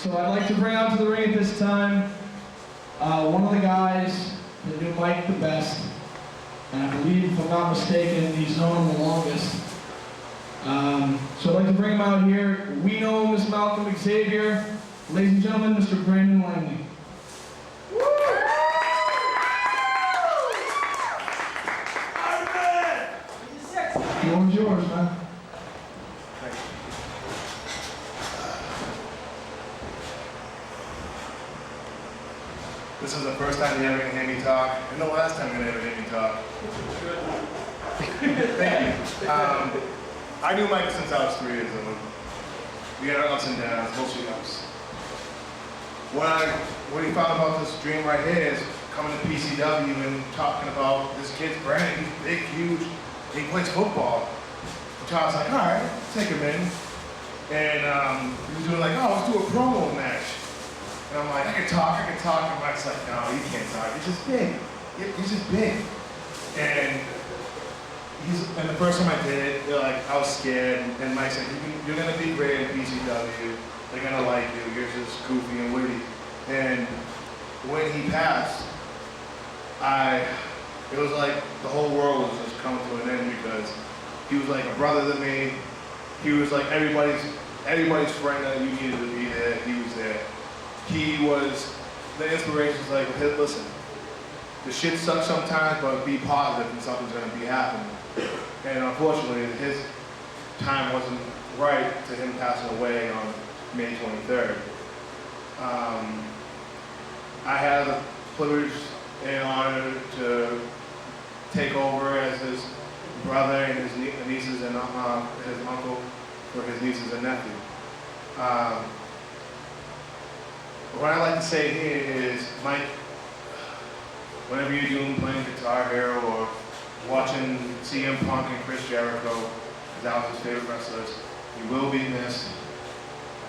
So I'd like to bring out to the ring at this time one of the guys that knew Mike the best, and I believe, if I'm not mistaken, he's known him the longest. So I'd like to bring him out here. We know him as Malcolm Xavier. Ladies and gentlemen, Mr. Brandon Langley. The floor is yours, man. This is the first time you're ever going to hear me talk, and the last time you're going to ever hear me talk. Thank you. I knew Mike since I was 3 years old. We had our ups and downs, mostly ups. When he found about this dream right here is coming to PZW and talking about this kid's brand. He's big, huge, he plays football. So I was like, all right, take him in. And he was doing like, oh, let's do a promo match. And I'm like, I can talk. And Mike's like, no, you can't talk. He's just big. He's just big. And the first time I did it, I was scared. And Mike said, you're gonna be great in PZW. They're gonna like you. You're just goofy and witty. And when he passed, it was like the whole world was just coming to an end because he was like a brother to me. He was like everybody's friend that you needed to be there. He was there. He was the inspiration. Like, hey, listen, the shit sucks sometimes, but be positive and something's gonna be happening. And unfortunately, his time wasn't right to him passing away on May 23rd. I had the privilege and honor to take over as his brother and his nieces and his uncle for his nieces and nephew. What I like to say here is, Mike, whenever you're doing playing guitar here or watching CM Punk and Chris Jericho, because that was his favorite wrestlers, you will be missed.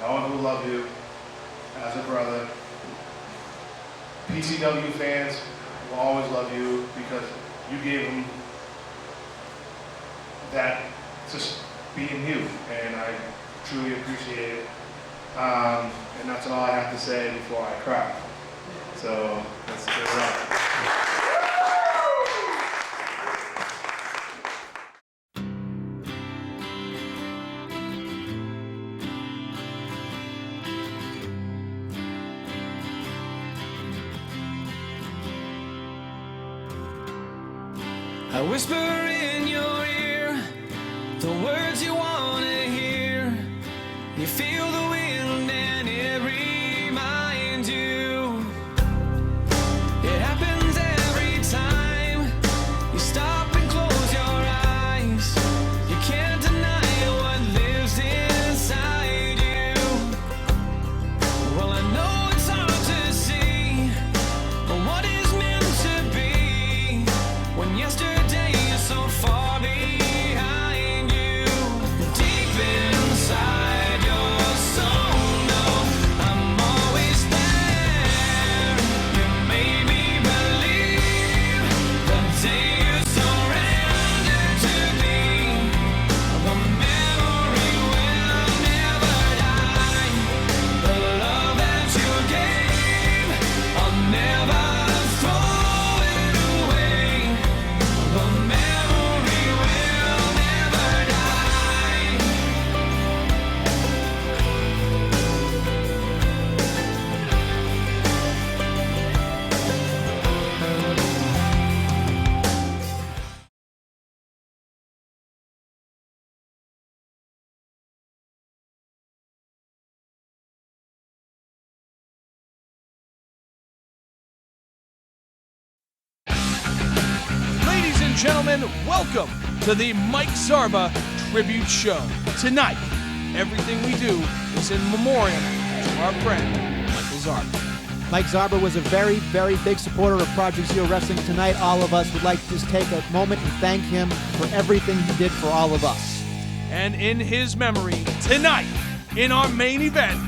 I always will love you as a brother. PZW fans will always love you because you gave them that just being you, and I truly appreciate it. And that's all I have to say before I cry. So let's get it up. I whisper in your ear the words you want to hear. You feel the wind and it reminds you. It happens every time you stop and close your eyes. You can't deny what lives inside you. Well, I know it's hard to see, but what is meant to be when yesterday is so far behind you? Deep inside your soul, no, I'm always there. You made me believe the day you surrendered to me. The memory will never die. The love that you gave, I'll never throw it away. The memory will never die. Ladies and gentlemen, welcome to the Mike Zarba Tribute Show. Tonight, everything we do is in memoriam to our friend, Michael Zarba. Mike Zarba was a very, very big supporter of Project Zero Wrestling. Tonight, all of us would like to just take a moment and thank him for everything he did for all of us. And in his memory, tonight, in our main event,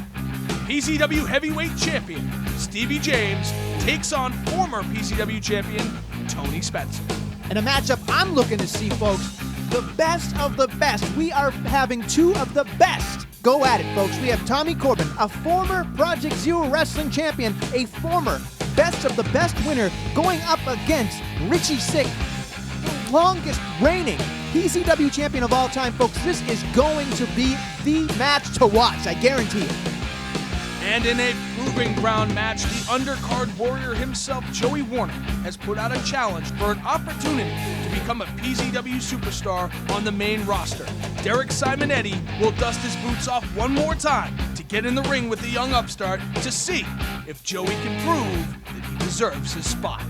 PZW Heavyweight Champion Stevie James takes on former PZW Champion Tony Spencer. And a matchup I'm looking to see, folks, the best of the best. We are having two of the best go at it, folks. We have Tommy Corbin, a former Project Zero Wrestling champion, a former Best of the Best winner, going up against Richy, the longest reigning PZW champion of all time, folks. This is going to be the match to watch, I guarantee it. And in a proving ground match, the undercard warrior himself, Joey Warner, has put out a challenge for an opportunity to become a PZW superstar on the main roster. Derek Simonetti will dust his boots off one more time to get in the ring with the young upstart to see if Joey can prove that he deserves his spot.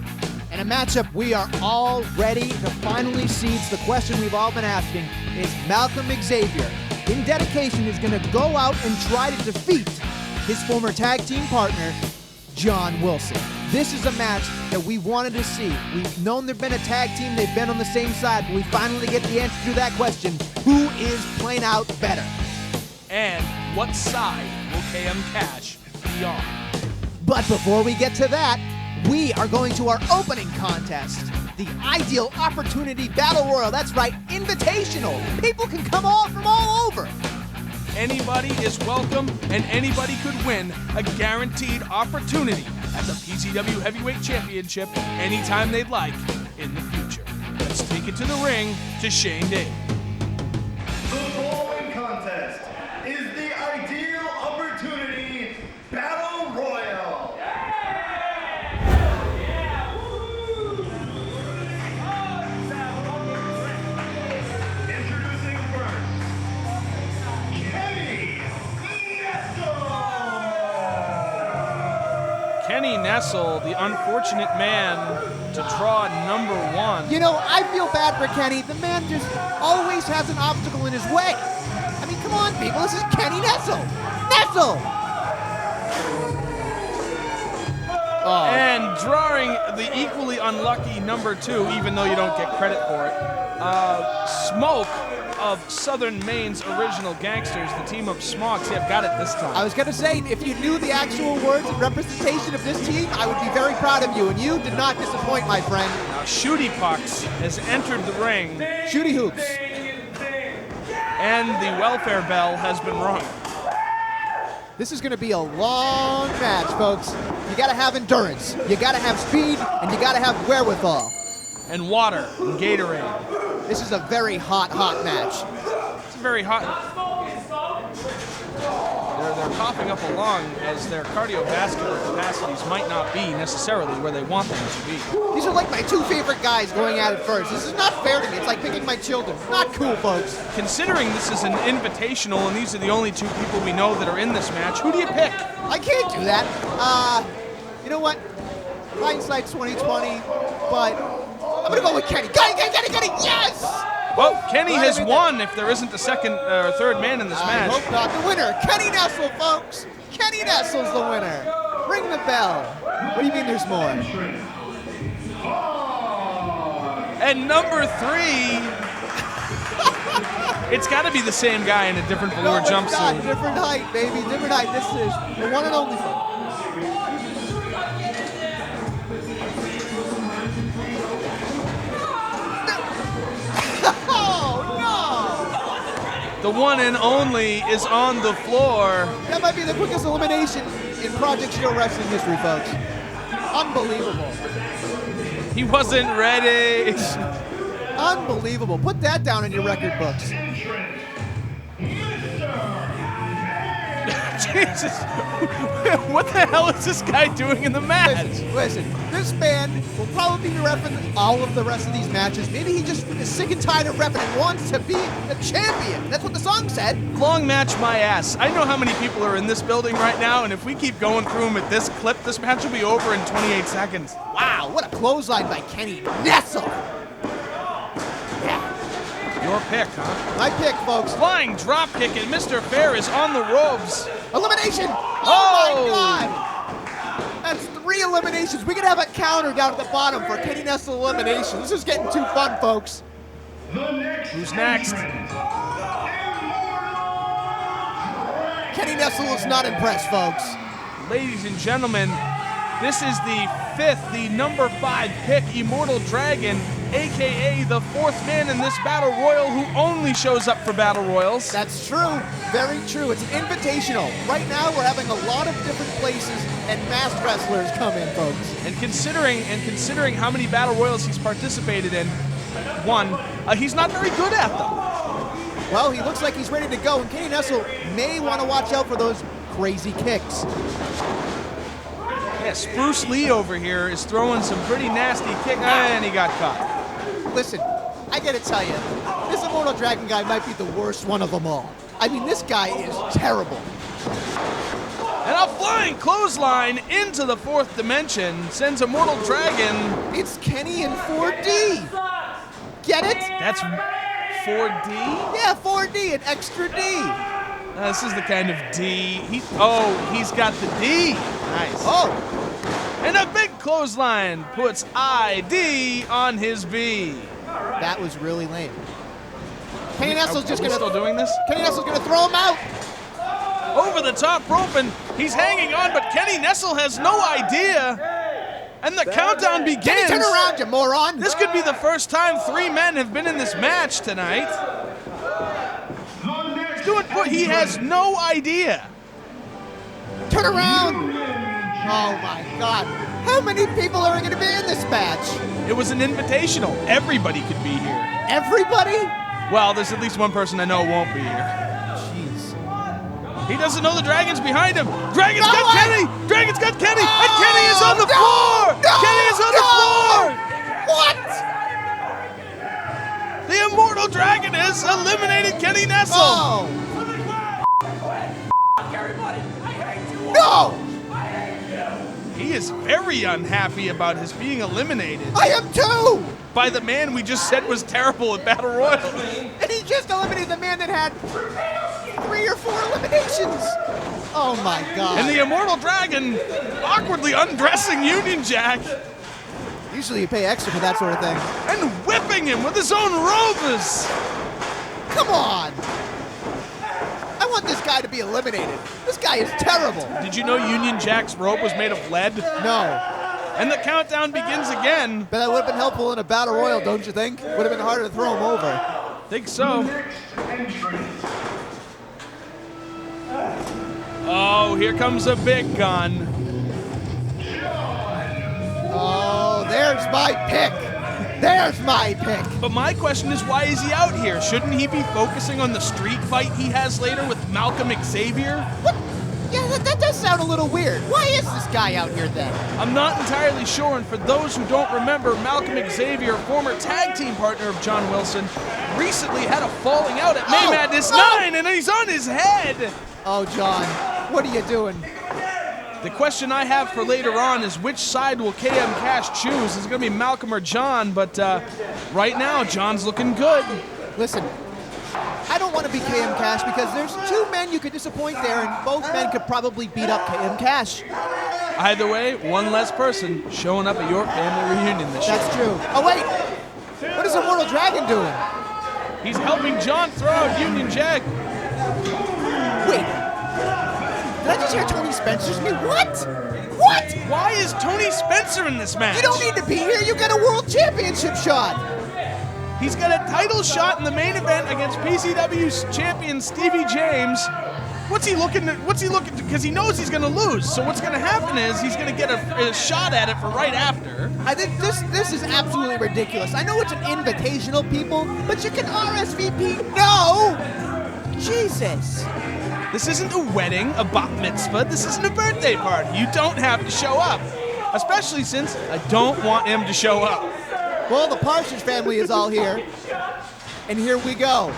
And a matchup we are all ready to finally see. It's the question we've all been asking. Is Malcolm Xavier, in dedication, is going to go out and try to defeat his former tag team partner, John Wilson. This is a match that we wanted to see. We've known they've been a tag team, they've been on the same side, but we finally get the answer to that question. Who is playing out better? And what side will KM Cash be on? But before we get to that, we are going to our opening contest, the Ideal Opportunity Battle Royal. That's right, Invitational. People can come from all over. Anybody is welcome, and anybody could win a guaranteed opportunity at the PZW Heavyweight Championship anytime they'd like in the future. Let's take it to the ring to Shane Day. The following contest is the Ideal Opportunity Battle Royal. Introducing first, Kenny Nessel, the unfortunate man to draw number one. You know, I feel bad for Kenny. The man just always has an obstacle in his way. I mean, come on, people. This is Kenny Nessel. Nessel! Oh. And drawing the equally unlucky number two, even though you don't get credit for it, Smoke of Southern Maine's original gangsters, the team of Smogs, have got it this time. I was going to say, if you knew the actual words and representation of this team, I would be very proud of you, and you did not disappoint, my friend. Now, Shooty Pucks has entered the ring. Shooty Hoops. And the welfare bell has been rung. This is going to be a long match, folks. You got to have endurance, you got to have speed, and you got to have wherewithal. And water and Gatorade. This is a very hot match. It's very hot. They're coughing up along as their cardiovascular capacities might not be necessarily where they want them to be. These are like my two favorite guys going at it first. This is not fair to me. It's like picking my children. Not cool, folks. Considering this is an invitational and these are the only two people we know that are in this match, who do you pick? I can't do that. You know what? Hindsight's 2020, but I'm gonna go with Kenny. Kenny, yes! Well, Kenny has won if there isn't a second or third man in this match. I hope not. The winner, Kenny Nessel, folks. Kenny Nessel's the winner. Ring the bell. What do you mean there's more? And number three, it's got to be the same guy in a different velour jumpsuit. Not. Different height, baby. Different height. This is the one and only one. The one and only is on the floor. That might be the quickest elimination in Project Zero Wrestling history, folks. Unbelievable. He wasn't ready. Unbelievable. Put that down in your record books. Jesus. What the hell is this guy doing in the match? Listen, this man will probably be repping all of the rest of these matches. Maybe he just is sick and tired of repping and wants to be the champion. That's what the song said. Long match my ass. I know how many people are in this building right now, and if we keep going through them at this clip, this match will be over in 28 seconds. Wow, what a clothesline by Kenny Nessel. Your pick, huh? My pick, folks. Flying drop kick, and Mr. Fair is on the ropes. Elimination! Oh my God! That's 3 eliminations. We could have a counter down at the bottom for Kenny Nessel elimination. This is getting too fun, folks. Who's next? Kenny Nessel is not impressed, folks. Ladies and gentlemen, this is the 5th, the number 5 pick, Immortal Dragon, a.k.a. the fourth man in this battle royal who only shows up for battle royals. That's true. Very true. It's an invitational. Right now, we're having a lot of different places and masked wrestlers come in, folks. And considering how many battle royals he's participated in, he's not very good at them. Well, he looks like he's ready to go, and Kenny Nessel may want to watch out for those crazy kicks. Yeah, Spruce Lee over here is throwing some pretty nasty kicks, and he got caught. Listen, I gotta tell you, this Immortal Dragon guy might be the worst one of them all. I mean, this guy is terrible. And a flying clothesline into the fourth dimension sends Immortal Dragon. It's Kenny in 4D. Get it? That's 4D? Yeah, 4D, an extra D. This is the kind of D. He's got the D. Nice. Oh. And a big clothesline puts ID on his B. That was really lame. Kenny Nessel's just gonna. Still doing this? Kenny Nessel's gonna throw him out. Over the top rope, and he's hanging on, but Kenny Nessel has no idea. And the countdown begins. Kenny, turn around, you moron. This could be the first time three men have been in this match tonight. He has no idea. Turn around. Oh my God. How many people are going to be in this match? It was an invitational. Everybody could be here. Everybody? Well, there's at least one person I know won't be here. Jeez. He doesn't know the Dragon's behind him. Dragon's got Kenny. Dragon's got Kenny. And Kenny is on the floor. Kenny is on the floor. What? The Immortal Dragon has eliminated Kenny Nessel. Oh. No! He is very unhappy about his being eliminated I am too! by the man we just said was terrible at Battle Royal. And he just eliminated the man that had 3 or 4 eliminations. Oh my God. And the Immortal Dragon awkwardly undressing Union Jack Usually you pay extra for that sort of thing. and whipping him with his own robes. Come on! I want this guy to be eliminated. This guy is terrible. Did you know Union Jack's robe was made of lead? No. And the countdown begins again. But that would have been helpful in a battle royal, don't you think? Would have been harder to throw him over. Think so. Oh, here comes a big gun. Oh, there's my pick. There's my pick. But my question is, why is he out here? Shouldn't he be focusing on the street fight he has later with Malcolm Xavier? What? Yeah, that does sound a little weird. Why is this guy out here then? I'm not entirely sure, and for those who don't remember, Malcolm Xavier, former tag team partner of John Wilson, recently had a falling out at May Madness 9, and he's on his head! Oh, John, what are you doing? The question I have for later on is which side will KM Cash choose? Is it going to be Malcolm or John? But right now, John's looking good. Listen, I don't want to be KM Cash because there's 2 men you could disappoint there, and both men could probably beat up KM Cash. Either way, one less person showing up at your family reunion this year. That's true. Oh, wait. What is Immortal Dragon doing? He's helping John throw out Union Jack. Wait. Did I just hear Tony Spencer's name? What? What? Why is Tony Spencer in this match? You don't need to be here. You got a world championship shot. He's got a title shot in the main event against PZW champion Stevie James. What's he looking to? Because he knows he's going to lose. So what's going to happen is he's going to get a shot at it for right after. I think this is absolutely ridiculous. I know it's an invitational, people, but you can RSVP. No! Jesus. This isn't a wedding, a bat mitzvah. This isn't a birthday party. You don't have to show up. Especially since I don't want him to show up. Well, the Partridge family is all here. And here we go.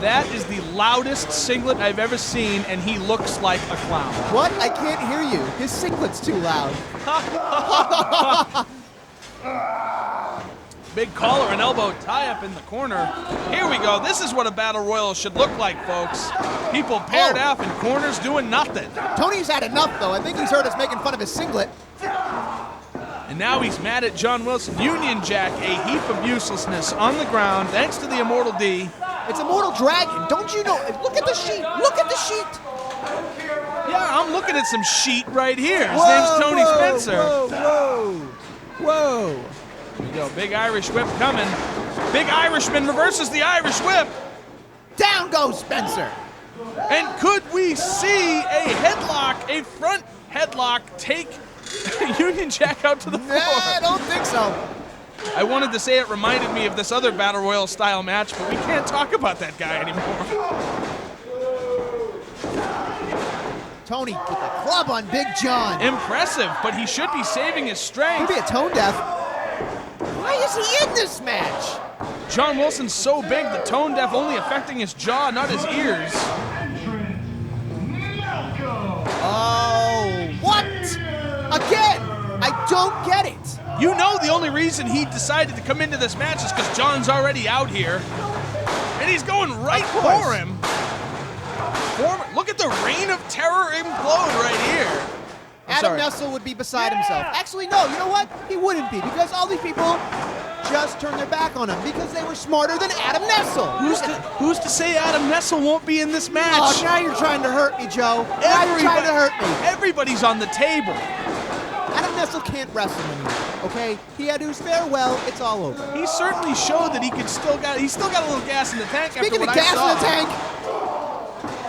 That is the loudest singlet I've ever seen, and he looks like a clown. What? I can't hear you. His singlet's too loud. Big collar and elbow tie-up in the corner. Here we go. This is what a battle royal should look like, folks. People paired off in corners doing nothing. Tony's had enough, though. I think he's heard us making fun of his singlet. And now he's mad at John Wilson. Union Jack, a heap of uselessness on the ground, thanks to the Immortal D. It's Immortal Dragon. Don't you know? Look at the sheet. Look at the sheet. Yeah, I'm looking at some sheet right here. His name's Tony Spencer. Whoa. Here we go, big Irish whip coming. Big Irishman reverses the Irish whip. Down goes Spencer. And could we see a headlock, a front headlock, take Union Jack out to the floor? I don't think so. I wanted to say it reminded me of this other Battle Royal style match, but we can't talk about that guy anymore. Tony with the club on Big John. Impressive, but he should be saving his strength. Could be a tone deaf. Why is he in this match? John Wilson's so big, the tone deaf only affecting his jaw, not his ears. Oh, what? Again, I don't get it. You know the only reason he decided to come into this match is because John's already out here. And he's going right for him. Look at the reign of terror implode right here. Adam Nessel would be beside himself. Actually, no, you know what? He wouldn't be, because all these people just turned their back on him because they were smarter than Adam Nessel. Who's to say Adam Nessel won't be in this match? Oh, now you're trying to hurt me, Joe. Now you're trying to hurt me. Everybody's on the table. Adam Nessel can't wrestle anymore, okay? He had his farewell, it's all over. He certainly showed that he's still got a little gas in the tank. Speaking of gas in the tank,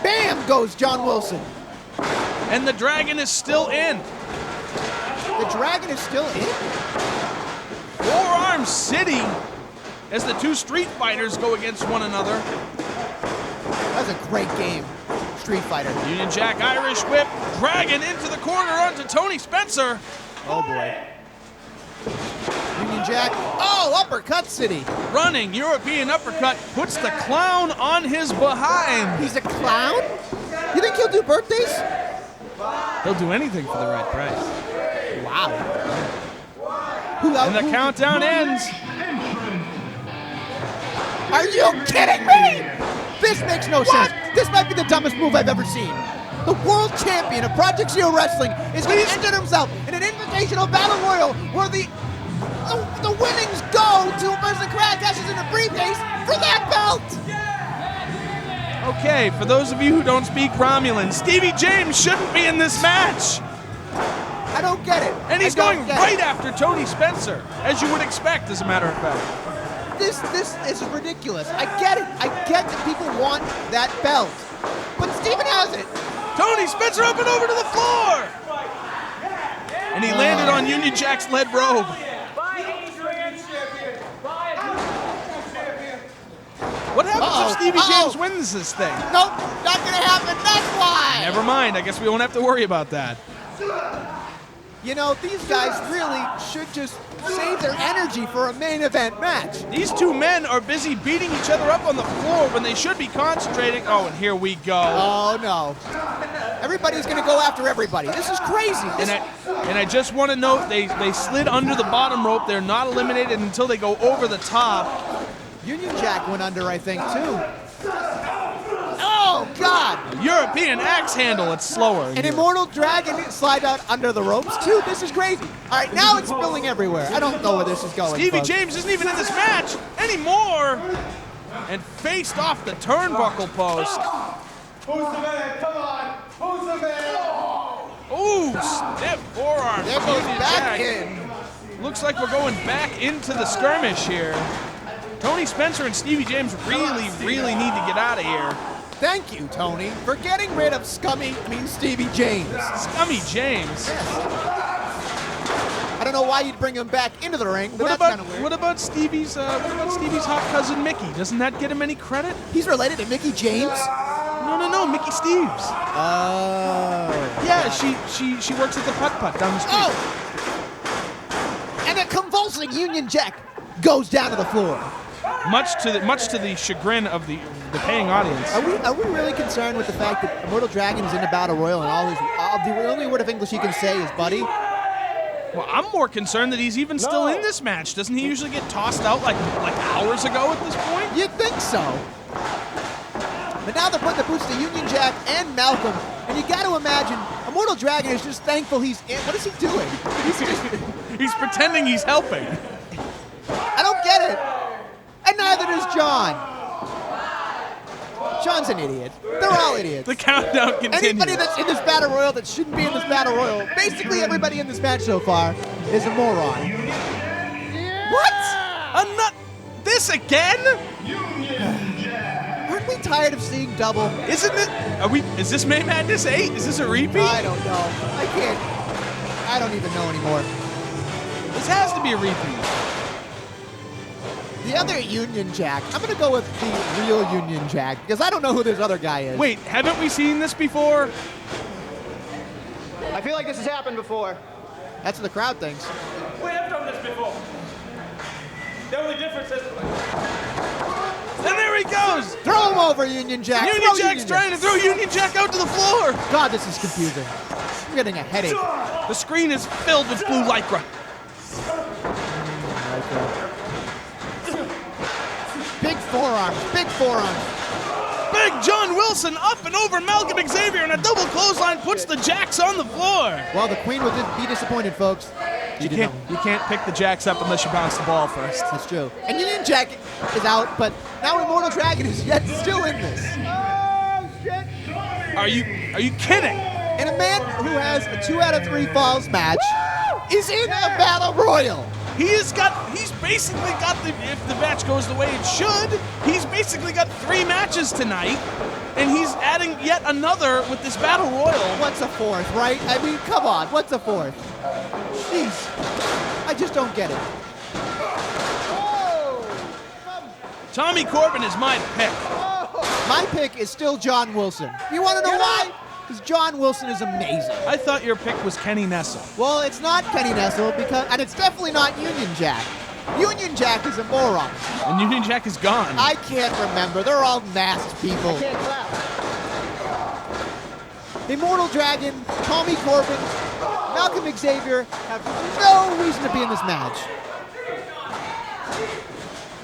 bam goes John Wilson. And the Dragon is still in. The Dragon is still in? Forearm City as the two Street Fighters go against one another. That was a great game, Street Fighter. Union Jack Irish whip, Dragon into the corner onto Tony Spencer. Oh boy. Union Jack, oh, uppercut City. Running European uppercut puts the clown on his behind. He's a clown? You think he'll do birthdays? He'll do anything for the right price. Wow. And the countdown ends. Are you kidding me? This makes no sense. This might be the dumbest move I've ever seen. The world champion of Project Zero Wrestling is going to enter himself in an invitational battle royal where the winnings go to a person cashes in a briefcase for that belt. Okay, for those of you who don't speak Romulan, Stevie James shouldn't be in this match. I don't get it. And he's going right after Tony Spencer, as you would expect, as a matter of fact. This is ridiculous. I get it. I get that people want that belt. But Steven has it. Tony Spencer up and over to the floor. And he landed on Union Jack's lead robe. What happens if Stevie James wins this thing? Nope, not gonna happen. That's why. Never mind. I guess we won't have to worry about that. You know, these guys really should just save their energy for a main event match. These two men are busy beating each other up on the floor when they should be concentrating. Oh, and here we go. Oh, no. Everybody's going to go after everybody. This is crazy. And I just want to note, they slid under the bottom rope. They're not eliminated until they go over the top. Union Jack went under, I think, too. Oh, God! European axe handle, it's slower. An Immortal Dragon slide out under the ropes, too. This is crazy. All right, now it's spilling everywhere. I don't know where this is going. Stevie folks. James isn't even in this match anymore. And faced off the turnbuckle post. Who's the man? Come on. Who's the man? Ooh, stiff forearm. There goes Union back Jack. in. Looks like we're going back into the skirmish here. Tony Spencer and Stevie James really need to get out of here. Thank you, Tony, for getting rid of Stevie James. Scummy James. I don't know why you'd bring him back into the ring, but that's kind of weird. What about Stevie's hot cousin Mickey? Doesn't that get him any credit? He's related to Mickey James? No, Mickey Steves. Oh. Yeah, she works at the Putt Putt down the street. Oh! And a convulsing Union Jack goes down to the floor. Much to the chagrin of the paying audience. Are we really concerned with the fact that Immortal Dragon is in the Battle Royal and the only word of English he can say is buddy? Well, I'm more concerned that he's even still in this match. Doesn't he usually get tossed out like hours ago at this point? You'd think so. But now they're putting the boots to Union Jack and Malcolm, and you got to imagine Immortal Dragon is just thankful he's in. What is he doing? He's pretending he's helping. I don't get it. And neither does John. John's an idiot. They're all idiots. The countdown continues. Anybody that's in this Battle Royal that shouldn't be in this Battle Royal, basically everybody in this match so far, is a moron. What? This again? Aren't we tired of seeing double? Isn't it? Is this May Madness 8? Is this a repeat? I don't know. I don't even know anymore. This has to be a repeat. The other Union Jack, I'm going to go with the real Union Jack because I don't know who this other guy is. Wait, haven't we seen this before? I feel like this has happened before. That's what the crowd thinks. We have done this before. The only difference is... And there he goes! Throw him over, Union Jack. Union Throw Jack's trying to throw Union Jack out to the floor! God, this is confusing. I'm getting a headache. The screen is filled with blue lycra. Big forearms, big forearms. Big John Wilson up and over Malcolm Xavier, and a double clothesline puts the Jacks on the floor. Well, the Queen will be disappointed, folks. You can't pick the Jacks up unless you bounce the ball first. That's true. And Union Jack is out, but now Immortal Dragon is yet still in this. Oh, shit. Are you kidding? And a man who has a 2 out of 3 falls match is in a battle royal. He's basically got if the match goes the way it should, he's basically got 3 matches tonight, and he's adding yet another with this battle royal. What's a 4th, right? I mean, come on, what's a 4th? Jeez, I just don't get it. Tommy Corbin is my pick. My pick is still John Wilson. You want to know why? Because John Wilson is amazing. I thought your pick was Kenny Nessel. Well, it's not Kenny Nessel, and it's definitely not Union Jack. Union Jack is a moron. And Union Jack is gone. I can't remember. They're all masked people. I can't clap. Immortal Dragon, Tommy Corbin, Malcolm Xavier have no reason to be in this match.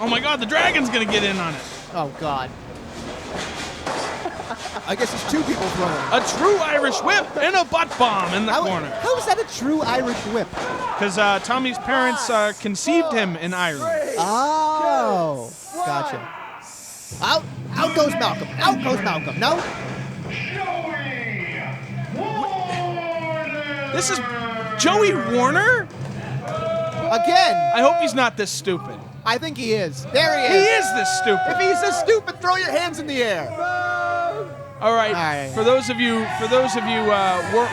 Oh my God, the Dragon's gonna get in on it. Oh God. I guess it's 2 people throwing. A true Irish whip and a butt bomb in the corner. How is that a true Irish whip? Because Tommy's parents conceived him in Ireland. Oh, gotcha. Out goes Malcolm. Out goes Malcolm. No. This is Joey Warner? Again. I hope he's not this stupid. I think he is. There he is. He is this stupid. If he's this stupid, throw your hands in the air. All right. For those of you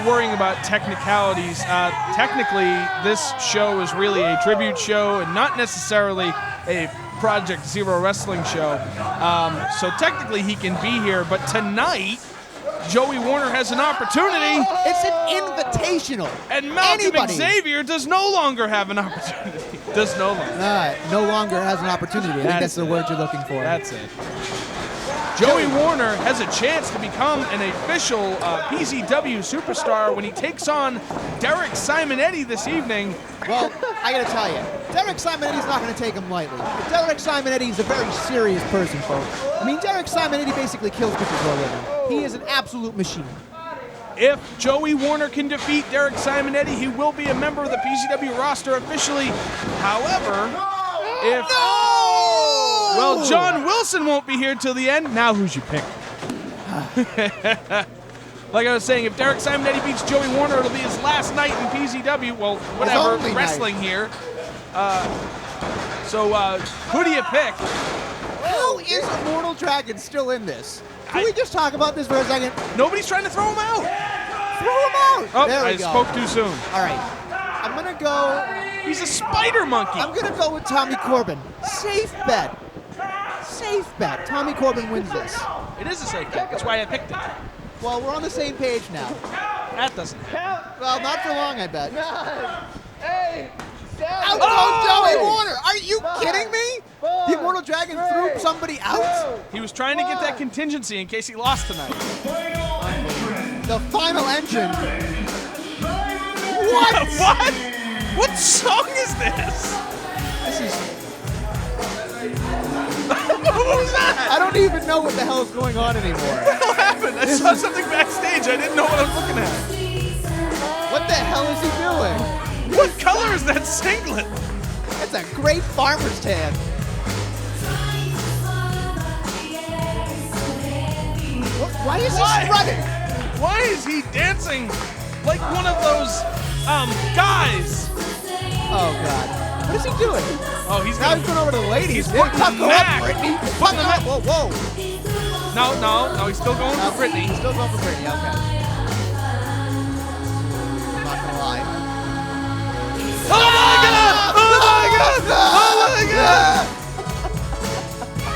worrying about technicalities, technically this show is really a tribute show and not necessarily a Project Zero wrestling show. So technically he can be here, but tonight Joey Warner has an opportunity. It's an invitational. And Malcolm Xavier does no longer have an opportunity. No longer has an opportunity. I think that's the word you're looking for. That's it. Joey Warner has a chance to become an official PZW superstar when he takes on Derek Simonetti this evening. Well, I gotta tell you, Derek Simonetti's not gonna take him lightly. Derek Simonetti is a very serious person, folks. I mean, Derek Simonetti basically kills people for a living. He is an absolute machine. If Joey Warner can defeat Derek Simonetti, he will be a member of the PZW roster officially. However, well, John Wilson won't be here till the end. Now who's your pick? Like I was saying, if Derek Simonetti beats Joey Warner, it'll be his last night in PZW. Well, whatever, wrestling here. So who do you pick? How is Immortal Dragon still in this? Can we just talk about this for a second? Nobody's trying to throw him out. Throw him out. Oh, there we I go. spoke too soon. All right. I'm going to go. He's a spider monkey. I'm going to go with Tommy Corbin. Safe bet. Safe bet. Tommy Corbin wins this. It is a safe bet. That's why I picked it. Well, we're on the same page now. That doesn't count. Well, not for long, I bet. 9, 8, 7. Out goes Joey Warner. Are you kidding me? The Immortal Dragon threw somebody out? He was trying to get that contingency in case he lost tonight. The final entrant. What? What? What song is this? This is. What was that? I don't even know what the hell is going on anymore. What the hell happened? I saw something backstage. I didn't know what I was looking at. What the hell is he doing? What color is that singlet? That's a great farmer's tan. Why is he strutting? Why is he dancing like one of those guys? Oh God. What is he doing? Oh, he's Now he's going over to the ladies. He's Yeah, putting tuck him her back. up, Brittany. Putting Tuck him her up. back. Whoa. No, he's still going for Brittany. He's still going for Brittany, okay. I'm not gonna lie. Oh my God! Oh my God! Oh my God!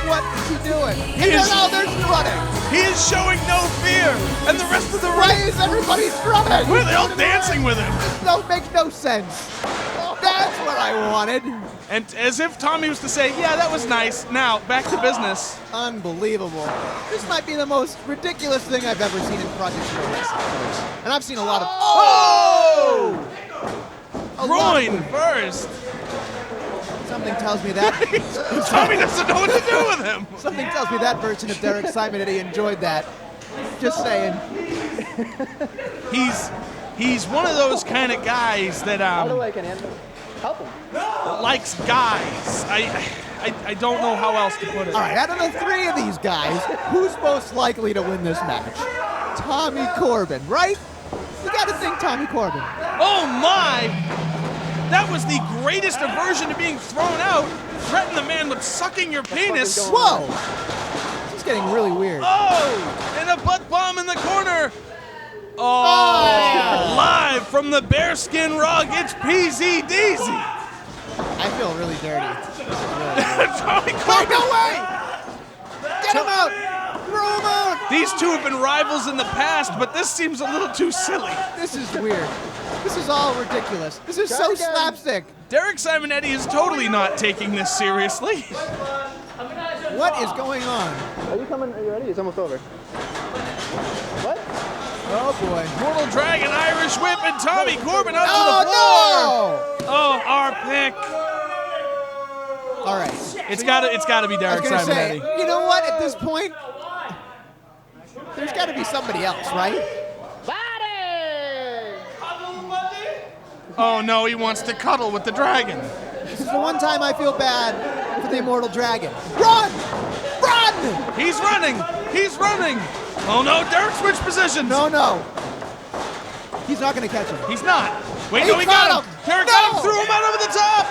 What is he doing? He is- No, they're running. He is showing no fear, and the rest of the Why ring. is everybody running? Why are they all dancing with him? No, makes no sense. That's what I wanted. And as if Tommy was to say, yeah, that was nice. Now, back to business. Unbelievable. This might be the most ridiculous thing I've ever seen in Project Showcase. And I've seen a lot of... Oh! A lot of- Groin first. Something tells me that. Tommy doesn't know what to do with him. Something tells me that version of Derek Simonetti enjoyed that. Just saying. He's one of those kind of guys that Help him. likes guys. I don't know how else to put it. All right, out of the three of these guys, who's most likely to win this match? Tommy Corbin, right? You gotta think Tommy Corbin. Oh my! That was the greatest aversion to being thrown out. Threaten the man with sucking your penis. Whoa! This is getting really weird. Oh! And a butt bomb in the corner. Oh! Live from the bearskin rug, it's PZDZ. I feel really dirty. Tommy Wait, Corbin. no way! Get him out! Throw him out! These two have been rivals in the past, but this seems a little too silly. This is weird. This is all ridiculous. This is so slapstick. Derek Simonetti is totally not taking this seriously. What is going on? Are you coming? Are you ready? It's almost over. What? Oh boy. Mortal Dragon, Irish Whip, and Tommy Corbin up to the Oh floor. Oh, our pick. no! All right. It's gotta be I Derek was gonna say, Simonetti. you know what? At this point, there's got to be somebody else, right? Oh no, he wants to cuddle with the dragon. This is the one time I feel bad for the Immortal Dragon. Run! Run! He's running. He's running. Oh no, Derek switched positions. No. He's not gonna catch him. He's not. Wait, He no, he got caught him. him. Derek No. got him, threw him out over the top.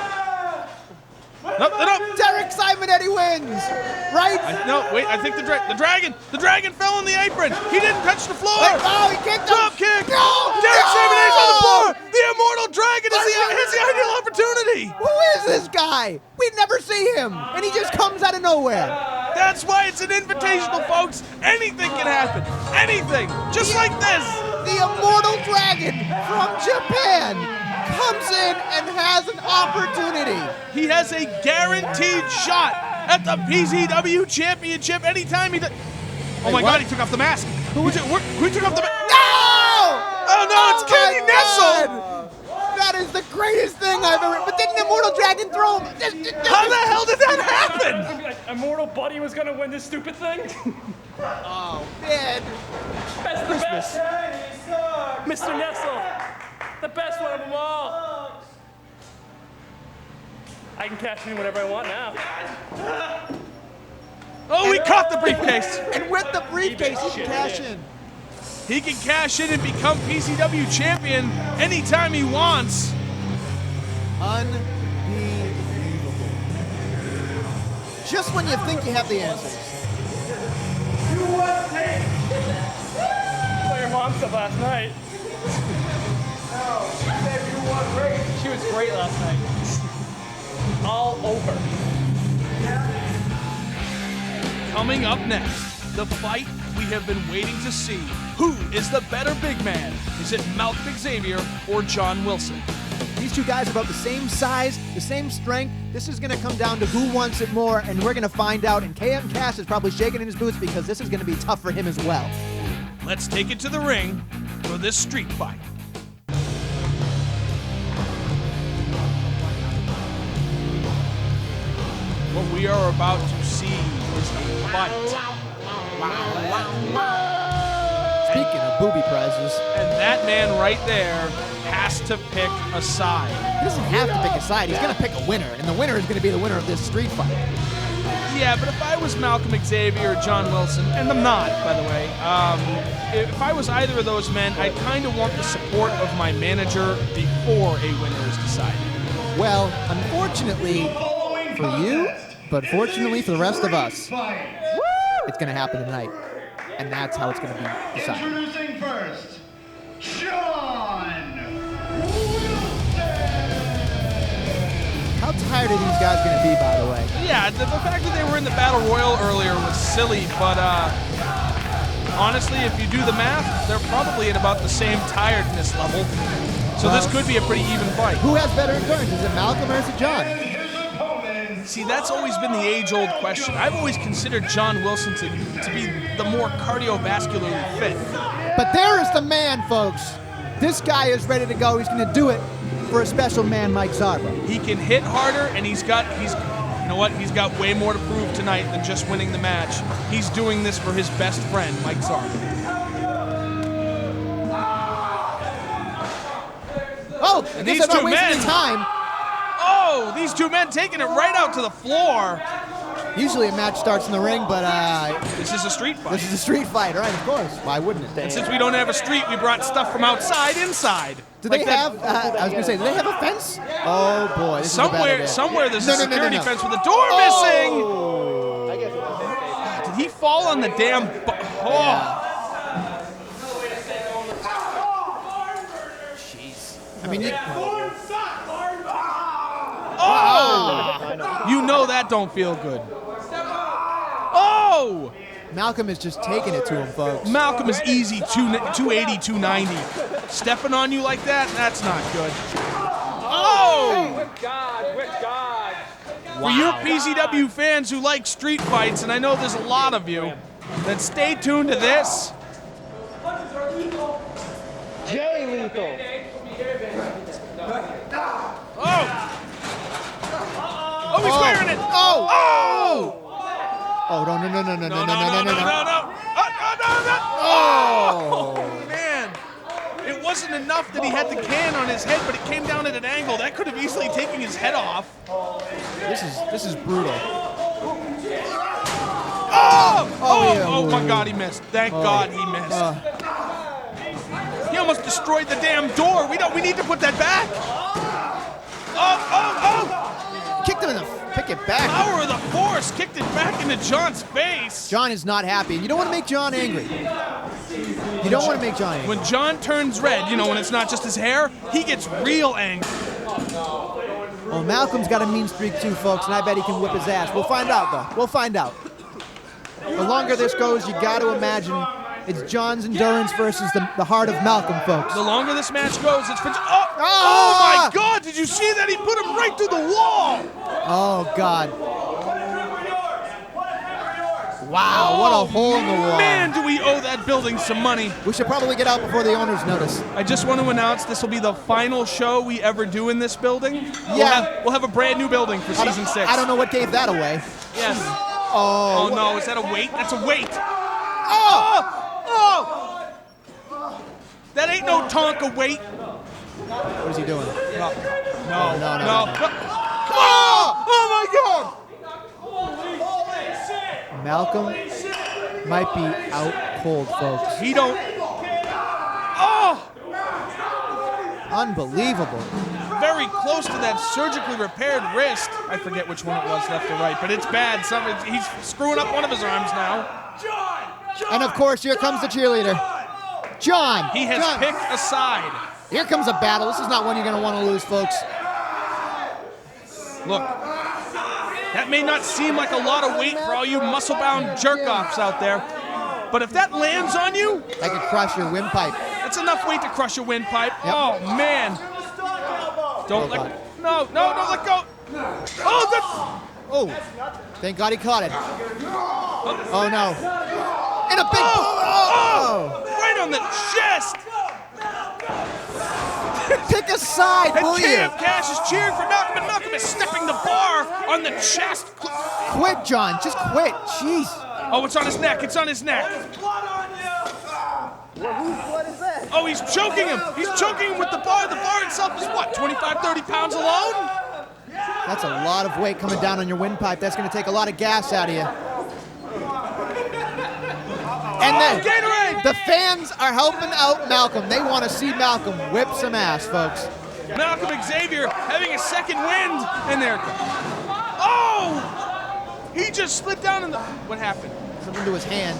No. Derek Simonetti wins, right? I think the dragon fell on the apron. He didn't touch the floor. Wait, oh, he kicked him. Drop kick. No! Derek No! Simonetti's on the floor. The Immortal Dragon has the ideal opportunity. Who is this guy? We never see him, and he just comes out of nowhere. That's why it's an invitational, folks. Anything can happen. Anything. Just like this. The Immortal Dragon from Japan comes in and has an opportunity. He has a guaranteed shot at the PZW Championship anytime he does. Oh my what? God, he took off the mask. Who took off the mask? No! Oh no, it's my Kenny Nessel. God! That is the greatest thing I've ever. But didn't Immortal Dragon throw him? How the hell did that happen? Immortal Buddy was gonna win this stupid thing. Oh man! That's the best. Mr. Nessel, the best one of them all. I can cash in whenever I want now. Oh, he caught the briefcase. And with the briefcase, he can cash in. He can cash in and become PZW champion anytime he wants. Unbelievable. Just when you think you have the answers. Saw your mom stuff last night. She was great last night. All over. Coming up next, the fight we have been waiting to see. Who is the better big man? Is it Malcolm Xavier or John Wilson? These two guys are about the same size, the same strength. This is going to come down to who wants it more, and we're going to find out. And KM Cass is probably shaking in his boots because this is going to be tough for him as well. Let's take it to the ring for this street fight. What we are about to see is a fight. Speaking of booby prizes, And that man right there has to pick a side. he doesn't have to pick a side. He's going to pick a winner, and the winner is going to be the winner of this street fight. Yeah, but if I was Malcolm Xavier or John Wilson, and I'm not, by the way, if I was either of those men, I'd kind of want the support of my manager before a winner is decided. Well, unfortunately for you, but fortunately for the rest of us, it's going to happen tonight. And that's how it's going to be decided. Introducing first, John How tired are these guys going to be, by the way? Yeah, the fact that they were in the Battle Royal earlier was silly, but honestly, if you do the math, they're probably at about the same tiredness level. So this could be a pretty even fight. Who has better endurance? Is it Malcolm or is it John? See, that's always been the age-old question. I've always considered John Wilson to be the more cardiovascularly fit. But there is the man, folks. This guy is ready to go. He's going to do it for a special man, Mike Zarba. He can hit harder, and he's got way more to prove tonight than just winning the match. He's doing this for his best friend, Mike Zarba. Oh, And I guess these I'm not two wasting men- any time. Oh, these two men taking it right out to the floor. Usually a match starts in the ring, but This is a street fight. this is a street fight, right? Of course. Why wouldn't it? And since we don't have a street, we brought stuff from outside inside. Do Like they that- have? I was gonna say, do they have a fence? Oh boy, this is a bad idea. Somewhere there's No, a no, no, no, security no. fence with a door missing. Oh. Did he fall on the damn? I mean, You know that don't feel good. Oh! Malcolm is just taking it to him, folks. Malcolm is easy 280, 290. Stepping on you like that, that's not good. Oh! For you PZW fans who like street fights, and I know there's a lot of you, then stay tuned to this. Jay Lethal. Oh! Oh, he's wearing it! Oh! Oh! Oh, no. No. Oh, man. It wasn't enough that he had the can on his head, but it came down at an angle. That could have easily taken his head off. This is brutal. Oh my God, he missed. Thank God he missed. He almost destroyed the damn door. We need to put that back. Oh! Kicked him in the. Pick it back. Power of the force kicked it back into John's face. John is not happy. You don't want to make John angry. You don't want to make John angry. When John turns red, when it's not just his hair, he gets real angry. Well, Malcolm's got a mean streak too, folks, and I bet he can whip his ass. We'll find out, though. We'll find out. The longer this goes, you got to imagine it's John's endurance versus the heart of Malcolm, folks. The longer this match goes, it's for... Oh my God! Did you see that? He put him right through the wall! Oh, God. Wow, what a hole in the wall. Man, do we owe that building some money. We should probably get out before the owners notice. I just want to announce this will be the final show we ever do in this building. Yeah. We'll have a brand new building for season 6. I don't know what gave that away. Yes. Oh, Oh no, is that a weight? That's a weight. Oh! That ain't no Tonka weight. What is he doing? No. No. Oh my God! Malcolm might be out cold, folks. He don't. Oh! Unbelievable. Very close to that surgically repaired wrist. I forget which one it was, left or right, but it's bad. He's screwing up one of his arms now. And of course, here comes the cheerleader. John. He has John. picked a side. Here comes a battle. This is not one you're going to want to lose, folks. Look, that may not seem like a lot of weight for all you muscle-bound jerk-offs out there, but if that lands on you, That could crush your windpipe. that's enough weight to crush a windpipe. Yep. Oh, man. Don't God. let go. No, don't let go. Oh, Oh, thank God he caught it. Oh, no. In a big... Oh! right on the chest. Pick a side, And will you? Cam Cash is cheering for Malcolm, and Malcolm is stepping the bar on the chest. Quit, John. Just quit. Jeez. Oh, it's on his neck. It's on his neck. What is that? Oh, he's choking him. He's choking him with the bar. The bar itself is what, 25, 30 pounds alone? That's a lot of weight coming down on your windpipe. That's going to take a lot of gas out of you. And then Gatorade! the fans are helping out Malcolm. They want to see Malcolm whip some ass, folks. Malcolm Xavier having a second wind, and there it goes. Oh! He just slid down in the... What happened? Something to his hand.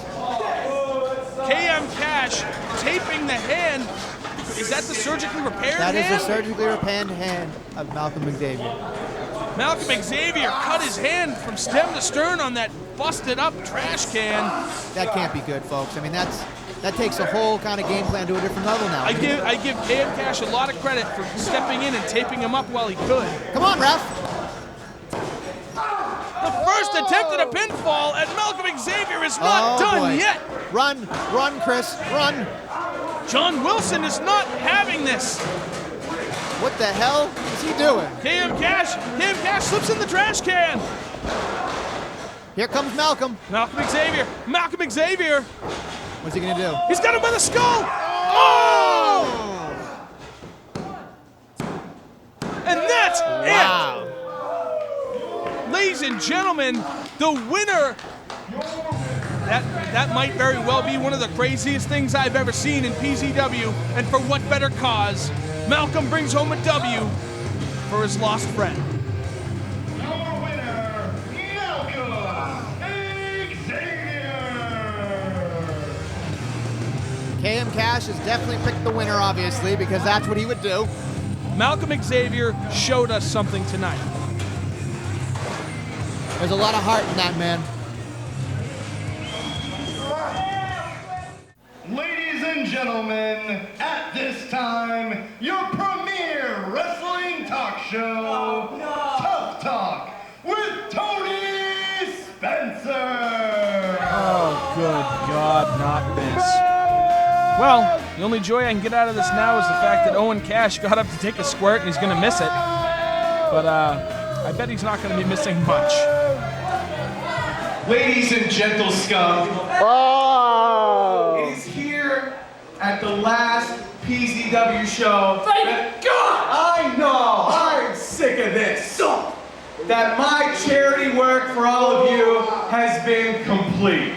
KM Cash taping the hand. Is that the surgically repaired That hand? is the surgically repaired hand of Malcolm Xavier. Malcolm Xavier cut his hand from stem to stern on that busted up trash can. That can't be good, folks. I mean, that takes a whole kind of game plan to a different level now. I give KM Cash a lot of credit for stepping in and taping him up while he could. Come on, ref. The first attempt at a pinfall, and Malcolm Xavier is not done yet. Run, Chris, run. John Wilson is not having this. What the hell is he doing? KM Cash slips in the trash can. Here comes Malcolm. Malcolm Xavier. What's he gonna do? He's got him by the skull. Oh! And that's it. Ladies and gentlemen, the winner. That might very well be one of the craziest things I've ever seen in PZW, and for what better cause? Malcolm brings home a W for his lost friend. Our winner, Malcolm Xavier. KM Cash has definitely picked the winner, obviously, because that's what he would do. Malcolm Xavier showed us something tonight. There's a lot of heart in that man. Ladies and gentlemen, at this time, your premier wrestling talk show, Tough Talk with Tony Spencer. Oh, good God, not this. Well, the only joy I can get out of this now is the fact that Owen Cash got up to take a squirt and he's going to miss it. But I bet he's not going to be missing much. Ladies and gentle scum, it is here at the last PZW show. Thank God! I know, I'm sick of this. That my charity work for all of you has been complete.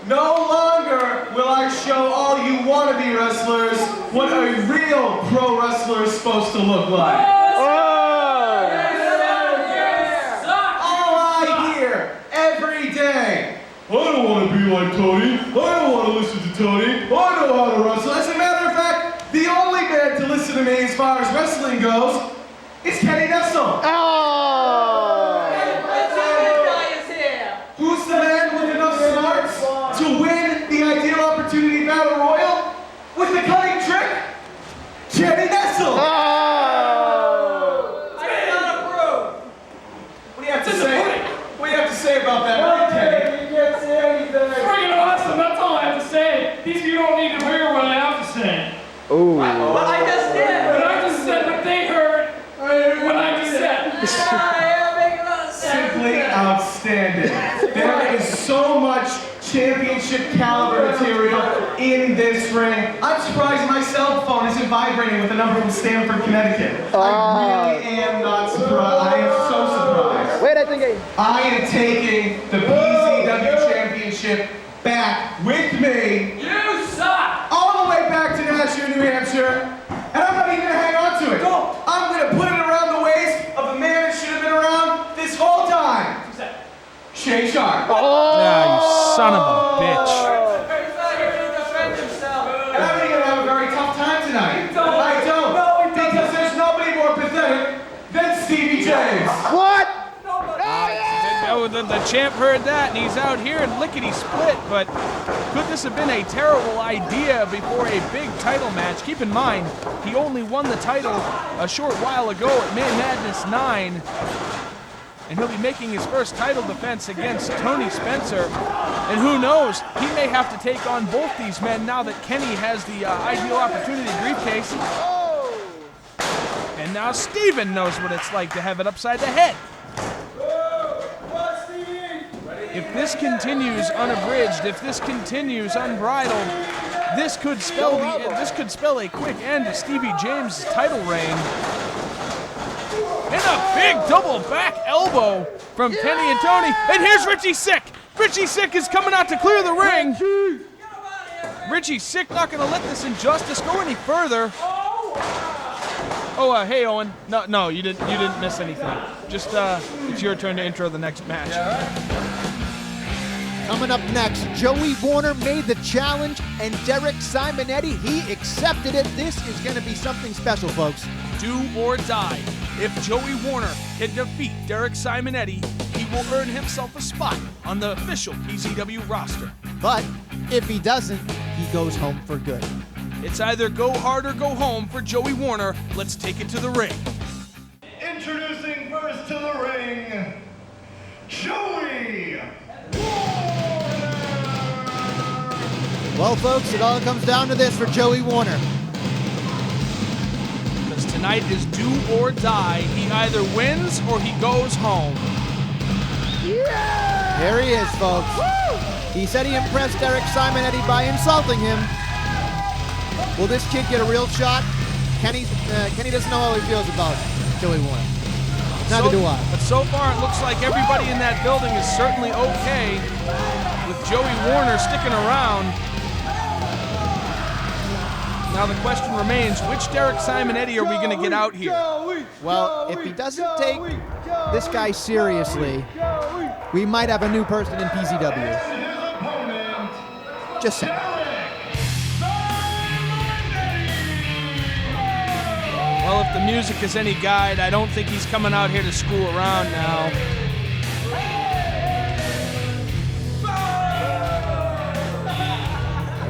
No longer will I show all you wannabe wrestlers what a real pro wrestler is supposed to look like. Every day. I don't want to be like Tony. I don't want to listen to Tony. I know how to wrestle. As a matter of fact, the only man to listen to me as far as wrestling goes is Kenny Nessel. Who's the man with enough smarts to win the Ideal Opportunity Battle Royal with the cutting trick? Kenny Nessel. What do you have to say? What do you have to say about that, Kenny? You can't say anything. Friggin' awesome, that's all I have to say. These people don't need to hear what I have to say. Ooh. Well, I just did. But I just said what they heard. What I just said. Simply outstanding. There is so much championship caliber material in this ring. I'm surprised my cell phone isn't vibrating with a number from Stamford, Connecticut. I really am not surprised. I am so surprised. Wait, I think I am taking the PZW Championship back with me. You suck! All the way back to Nashua, New Hampshire. And I'm not even going to hang on to it. I'm going to put it around the waist of a man that should have been around this whole time. Who's that? Shay Sharp. Ah, you son of a bitch. And I'm going to have a very tough time tonight. I don't. Because there's nobody more pathetic than Stevie James. What? The champ heard that, and he's out here and lickety-split, but could this have been a terrible idea before a big title match? Keep in mind, he only won the title a short while ago at Man Madness 9, and he'll be making his first title defense against Tony Spencer. And who knows, he may have to take on both these men now that Kenny has the Ideal Opportunity briefcase. And now Steven knows what it's like to have it upside the head. If this continues unabridged, if this continues unbridled, this could spell a quick end to Stevie James' title reign. And a big double back elbow from Kenny and Tony. And here's Richy Sick. Richy Sick is coming out to clear the ring. Richy Sick not going to let this injustice go any further. Oh, hey, Owen. No, you didn't miss anything. Just, it's your turn to intro the next match. Coming up next, Joey Warner made the challenge, and Derek Simonetti, he accepted it. This is going to be something special, folks. Do or die. If Joey Warner can defeat Derek Simonetti, he will earn himself a spot on the official PZW roster. But if he doesn't, he goes home for good. It's either go hard or go home for Joey Warner. Let's take it to the ring. Introducing first to the ring, Joey Warner! Well, folks, it all comes down to this for Joey Warner. Because tonight is do or die. He either wins or he goes home. Yeah! There he is, folks. Woo! He said he impressed Derek Simonetti by insulting him. Will this kid get a real shot? Kenny doesn't know how he feels about Joey Warner. Neither do I. But so far, it looks like everybody in that building is certainly okay with Joey Warner sticking around. Now the question remains, which Derek Simonetti are we going to get out here? Well, if he doesn't take this guy seriously, we might have a new person in PZW. Just saying. Well, if the music is any guide, I don't think he's coming out here to screw around now.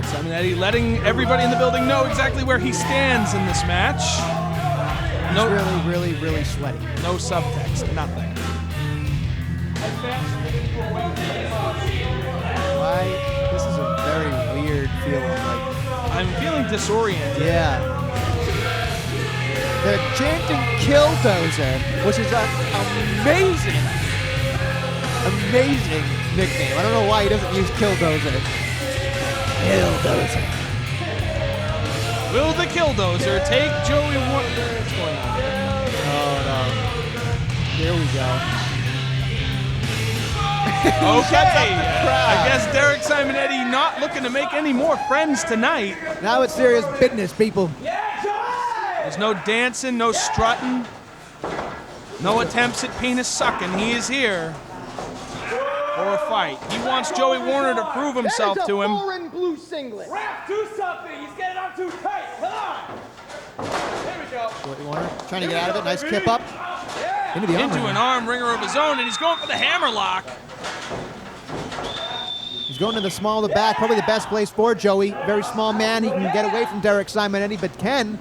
Simonetti letting everybody in the building know exactly where he stands in this match. He's really sweaty. No subtext, nothing. Why? This is a very weird feeling. I'm feeling disoriented. Yeah. They're chanting Killdozer, which is an amazing nickname. I don't know why he doesn't use Killdozer. Killdozer. Will the Killdozer take Joey Warner? What's going on? Oh no. Here we go. Okay. I guess Derek Simonetti not looking to make any more friends tonight. Now it's serious business, people. There's no dancing, no strutting, no attempts at penis sucking. He is here for a fight. He wants Joey Warner to prove himself to him. Foreign blue singlet. Rap, do something. He's getting on too tight. Come on. There we go. Joey Warner trying to get out of it. Nice kip up. Into the arm Into wringer. an arm ringer of his own, and he's going for the hammerlock. He's going to the small of the back, probably the best place for Joey. Very small man, he can get away from Derek Simonetti, but can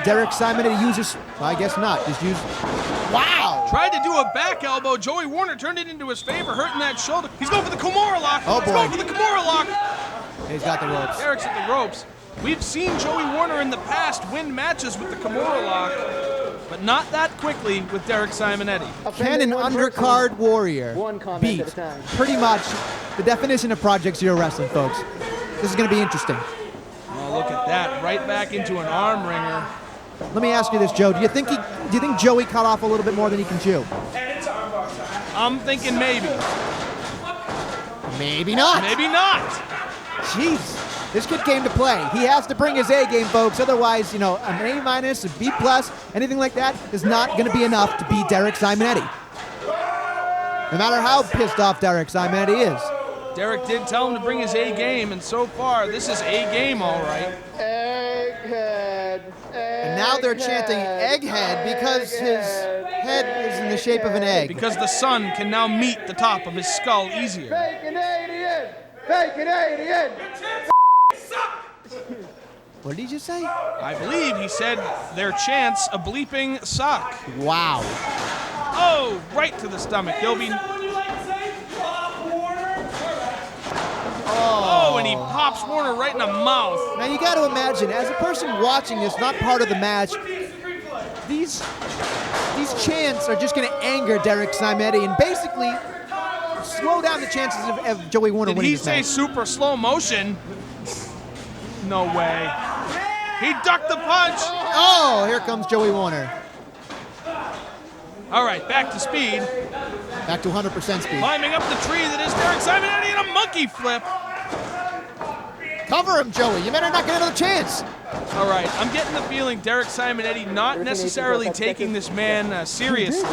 Derek Simonetti use his, well, I guess not, just use, wow! Tried to do a back elbow, Joey Warner turned it into his favor, hurting that shoulder. He's going for the Kimura lock. Oh, He's boy. going for the Kimura lock. He's got the ropes. Derek's at the ropes. We've seen Joey Warner in the past win matches with the Kimura lock, but not that quickly with Derek Simonetti. Can an undercard warrior beat pretty much the definition of Project Zero Wrestling, folks? This is going to be interesting. Oh, look at that, right back into an arm ringer. Let me ask you this, Joe. Do you think Joey cut off a little bit more than he can chew? I'm thinking maybe. Maybe not. Maybe not. Jeez. This kid came to play. He has to bring his A game, folks. Otherwise, you know, an A-, a B+, anything like that is not going to be enough to beat Derek Simonetti. No matter how pissed off Derek Simonetti is. Derek did tell him to bring his A game, and so far, this is A game, all right. Egghead. And now they're chanting Egghead because his head is in the shape of an egg. Because the sun can now meet the top of his skull easier. Fake Canadian. Fake Canadian. What did he just say? I believe he said their chants a bleeping suck. Wow. Oh, right to the stomach. There'll be. Oh, and he pops Warner right in the mouth. Now you got to imagine, as a person watching this, not part of the match, these chants are just going to anger Derek Simonetti and basically slow down the chances of Joey Warner Did winning he this say match. super slow motion? No way. He ducked the punch. Oh, here comes Joey Warner. All right, back to speed. Back to 100% speed. Climbing up the tree that is Derek Simonetti in a monkey flip. Cover him, Joey. You better not get another chance. All right, I'm getting the feeling Derek Simonetti not necessarily taking this man seriously.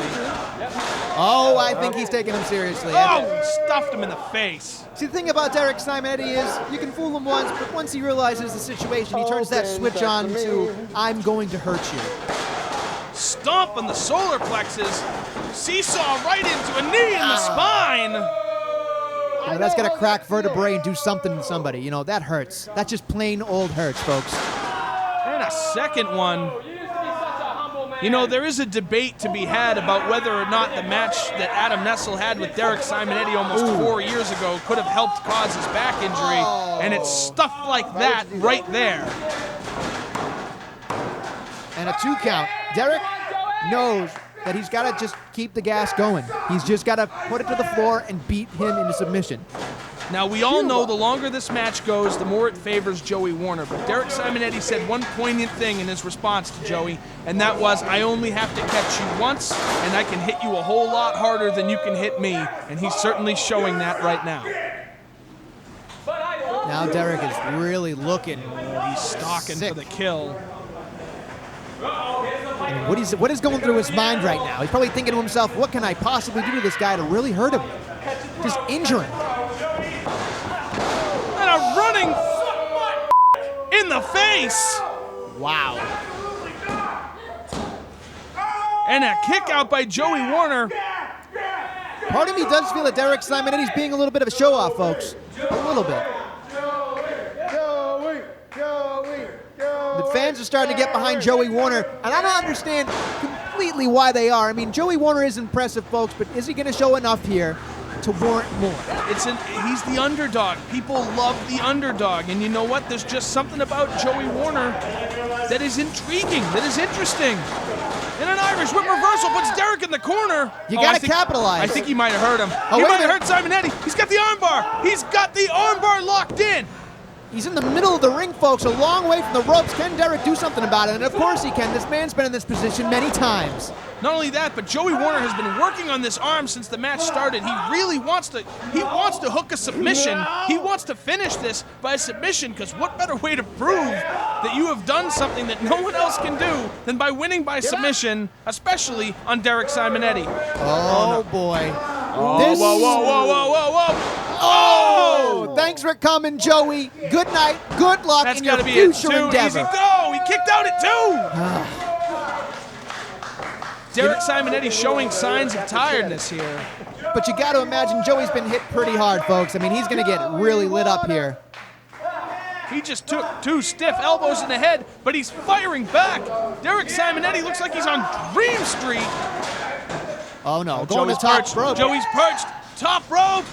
Oh, I think he's taking him seriously. Oh, stuffed him in the face. See, the thing about Derek Simonetti is you can fool him once, but once he realizes the situation, he turns that switch on to, I'm going to hurt you. Stomp on the solar plexus. Seesaw right into a knee in the spine. You know, that's got to crack vertebrae and do something to somebody. You know, that hurts. That just plain old hurts, folks. And a second one. You know, there is a debate to be had about whether or not the match that Adam Nessel had with Derek Simonetti almost 4 years ago could have helped cause his back injury. And it's stuff like that right there. And a 2 count. Derek knows that he's got to just keep the gas going. He's just got to put it to the floor and beat him into submission. Now, we all know the longer this match goes, the more it favors Joey Warner. But Derek Simonetti said one poignant thing in his response to Joey, and that was, I only have to catch you once, and I can hit you a whole lot harder than you can hit me. And he's certainly showing that right now. Now Derek is really looking. He's stalking for the kill. I mean, what is going through his mind right now? He's probably thinking to himself, what can I possibly do to this guy to really hurt him? Just injure him. And a running in the face. Wow. And a kick out by Joey Warner. Part of me does feel that Derek Simonetti's being a little bit of a show-off, folks. A little bit. The fans are starting to get behind Joey Warner, and I don't understand completely why they are. I mean, Joey Warner is impressive, folks, but is he going to show enough here to warrant more? He's the underdog. People love the underdog, and you know what? There's just something about Joey Warner that is intriguing, that is interesting. And an Irish whip reversal puts Derek in the corner. You got to capitalize. I think he might have hurt him. Oh, he wait might a have hurt Simonetti. He's got the armbar. He's got the armbar locked in. He's in the middle of the ring, folks, a long way from the ropes. Can Derek do something about it? And of course he can. This man's been in this position many times. Not only that, but Joey Warner has been working on this arm since the match started. He really wants to hook a submission. He wants to finish this by a submission, because what better way to prove that you have done something that no one else can do than by winning by submission, especially on Derek Simonetti. Oh, boy. Oh, whoa, whoa, whoa, whoa, whoa, whoa. Oh! Thanks for coming, Joey. Good night. Good luck in your future endeavor. Easy go. He kicked out at 2. Derek Simonetti showing signs of tiredness here. But you got to imagine Joey's been hit pretty hard, folks. I mean, he's going to get really lit up here. He just took 2 stiff elbows in the head, but he's firing back. Derek Simonetti looks like he's on Dream Street. Oh, no. Oh, going to top rope. Joey's perched. Top rope.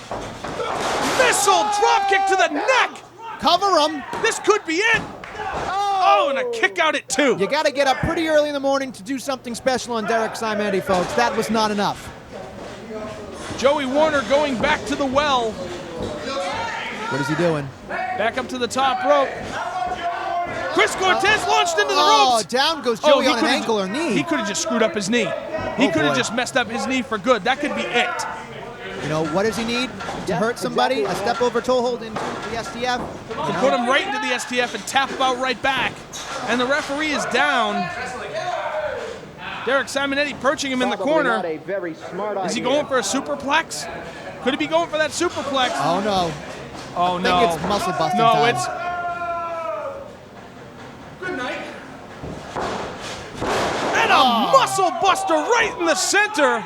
Missile drop kick to the neck. Cover him. This could be it. Oh, and a kick out at 2. You got to get up pretty early in the morning to do something special on Derek Simonetti, folks. That was not enough. Joey Warner going back to the well. What is he doing? Back up to the top rope. Chris Cortez launched into the ropes. Oh, down goes Joey on an ankle or knee. He could have just screwed up his knee. He could have just messed up his knee for good. That could be it. You know, what does he need to hurt somebody? A step over toe hold into the STF? To put him right into the STF and tap him out right back. And the referee is down. Derek Simonetti perching him in the corner. Is he going for a superplex? Could he be going for that superplex? Oh, no. Oh, no. I think it's muscle busting time. It's... Good night. And a muscle buster right in the center.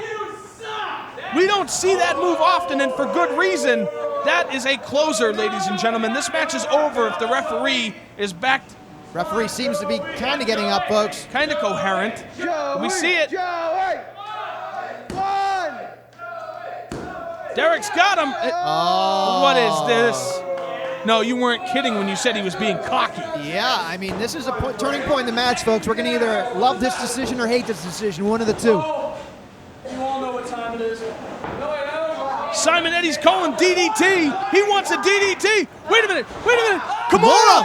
We don't see that move often, and for good reason. That is a closer, ladies and gentlemen. This match is over if the referee is back. Referee seems to be kind of getting up, folks. Kind of coherent. We see it. Derek's got him. Oh. What is this? No, you weren't kidding when you said he was being cocky. Yeah, I mean, this is a turning point in the match, folks. We're going to either love this decision or hate this decision, one of the two. You all know what time it is. Simonetti's calling DDT. He wants a DDT. Wait a minute. Kimura.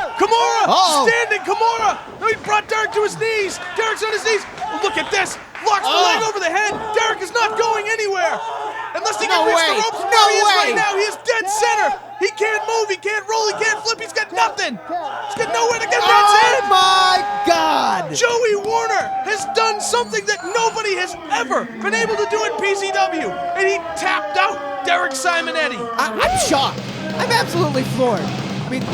Standing Kimura. No, he brought Derek to his knees. Derek's on his knees. Look at this. Locks the leg over the head. Derek is not going anywhere. Unless he can reach the ropes from where he is right now. He is dead center. He can't move, he can't roll, he can't flip, he's got nothing. He's got nowhere to get Red's Oh in. my God! Joey Warner has done something that nobody has ever been able to do at PZW, and he tapped out Derek Simonetti. I'm shocked. I'm absolutely floored. I mean,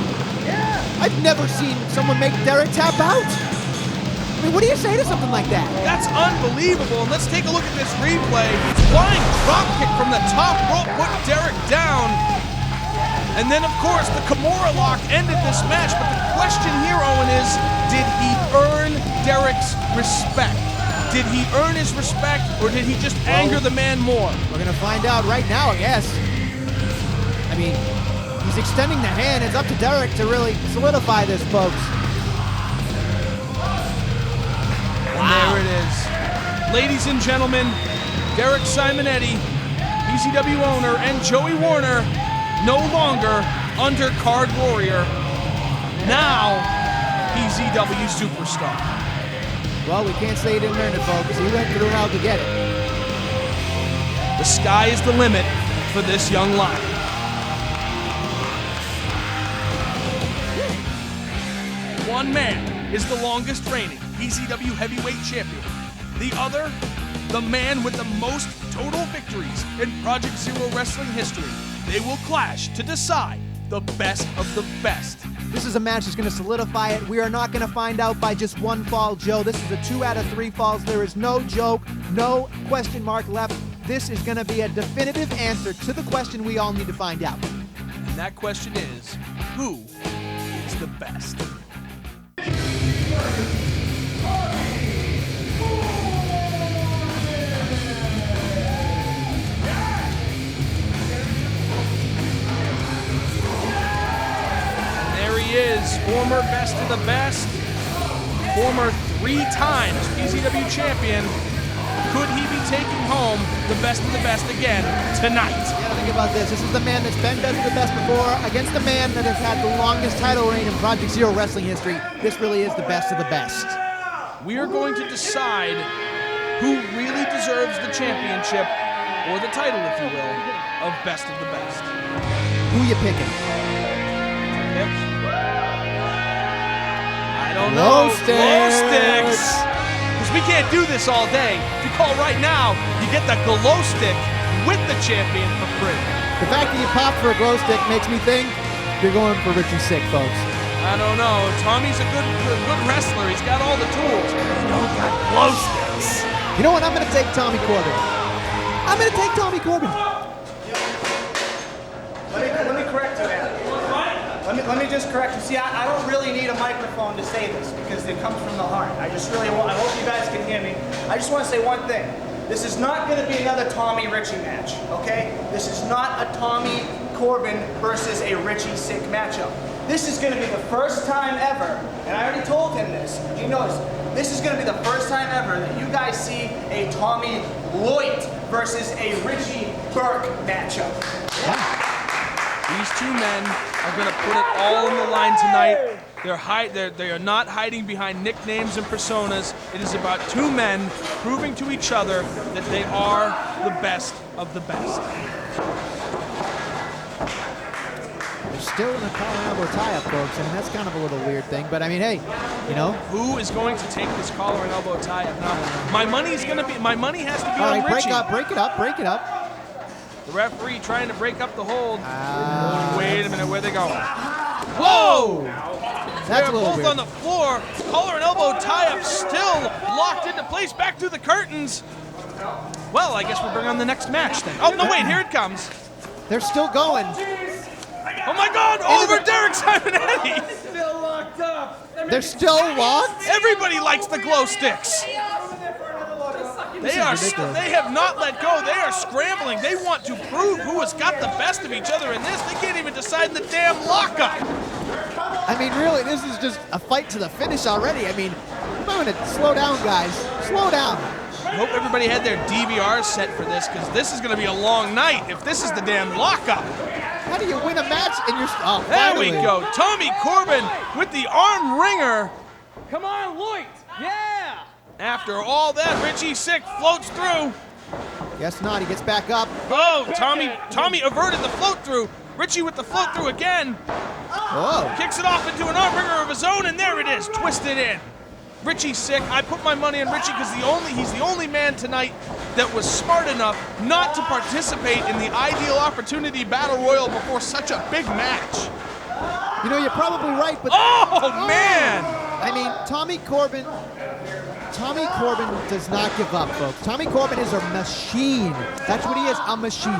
I've never seen someone make Derek tap out. I mean, what do you say to something like that? That's unbelievable, and let's take a look at this replay. Flying drop kick from the top rope put Derek down. And then, of course, the Kimura lock ended this match, but the question here, Owen, is, did he earn Derek's respect? Did he earn his respect, or did he just anger the man more? We're gonna find out right now, I guess. I mean, he's extending the hand. It's up to Derek to really solidify this, folks. And there it is. Ladies and gentlemen, Derek Simonetti, PZW owner, and Joey Warner, no longer undercard warrior, now PZW superstar. Well, we can't say he didn't earn it, folks. He went through how to get it. The sky is the limit for this young lion. One man is the longest reigning PZW heavyweight champion. The other, the man with the most total victories in Project Zero wrestling history. They will clash to decide the best of the best. This is a match that's going to solidify it. We are not going to find out by just one fall, Joe. This is a 2 out of 3 falls. There is no joke, no question mark left. This is going to be a definitive answer to the question we all need to find out. And that question is, who is the best? Is former best of the best, former 3 times PZW champion. Could he be taking home the best of the best again tonight? You gotta think about this. This is the man that's been best of the best before against the man that has had the longest title reign in Project Zero wrestling history. This really is the best of the best. We are going to decide who really deserves the championship, or the title, if you will, of best of the best. Who you picking? Pick? I don't Glow know. sticks. Glow sticks. Because we can't do this all day. If you call right now, you get the glow stick with the champion for free. The fact that you popped for a glow stick makes me think you're going for Richy sick, folks. I don't know. Tommy's a good wrestler. He's got all the tools. But he don't got glow sticks. You know what? I'm going to take Tommy Corbin. I'm going to take Tommy Corbin. Let me correct you, man. Let me just correct you. See, I don't really need a microphone to say this because it comes from the heart. I just really want, I hope you guys can hear me. I just want to say one thing. This is not going to be another Tommy Richy match, okay? This is not a Tommy Corbin versus a Richy sick matchup. This is going to be the first time ever, and I already told him this. You notice, this is going to be the first time ever that you guys see a Tommy Lloyd versus a Richy Burke matchup. Yeah. These two men are going to put it all on the line tonight. They are not hiding behind nicknames and personas. It is about two men proving to each other that they are the best of the best. They're still in a collar and elbow tie-up, folks. I mean, that's kind of a little weird thing, but I mean, hey, you know. Who is going to take this collar and elbow tie-up? Now, my money has to be all on right, Richy. break it up. The referee trying to break up the hold. Wait a minute, where they going? Whoa! That's They're a little both weird. on the floor. Collar and elbow tie-up still locked into place. Back through the curtains. Well, I guess we'll bring on the next match then. Oh, no, wait, here it comes. They're still going. Oh my God, over Derek Simonetti. Still locked up. They're still locked? Everybody likes the glow sticks. They have not let go. They are scrambling. They want to prove who has got the best of each other in this. They can't even decide in the damn lockup. I mean, really, this is just a fight to the finish already. I mean, I'm going to slow down, guys. Slow down. I hope everybody had their DVR set for this, because this is going to be a long night if this is the damn lockup. How do you win a match and you're... Oh, there finally. we go. Tommy Corbin with the arm wringer. Come on, Lloyd. Yeah. After all that, Richy sick floats through. Guess not. He gets back up. Oh, Tommy averted the float through. Richy with the float through again. Oh. Kicks it off into an arm wringer of his own, and there it is, twisted in. Richy's sick. I put my money on Richy because he's the only man tonight that was smart enough not to participate in the Ideal Opportunity Battle Royal before such a big match. You know, you're probably right, but... Oh, man! I mean, Tommy Corbin does not give up, folks. Tommy Corbin is a machine. That's what he is, a machine.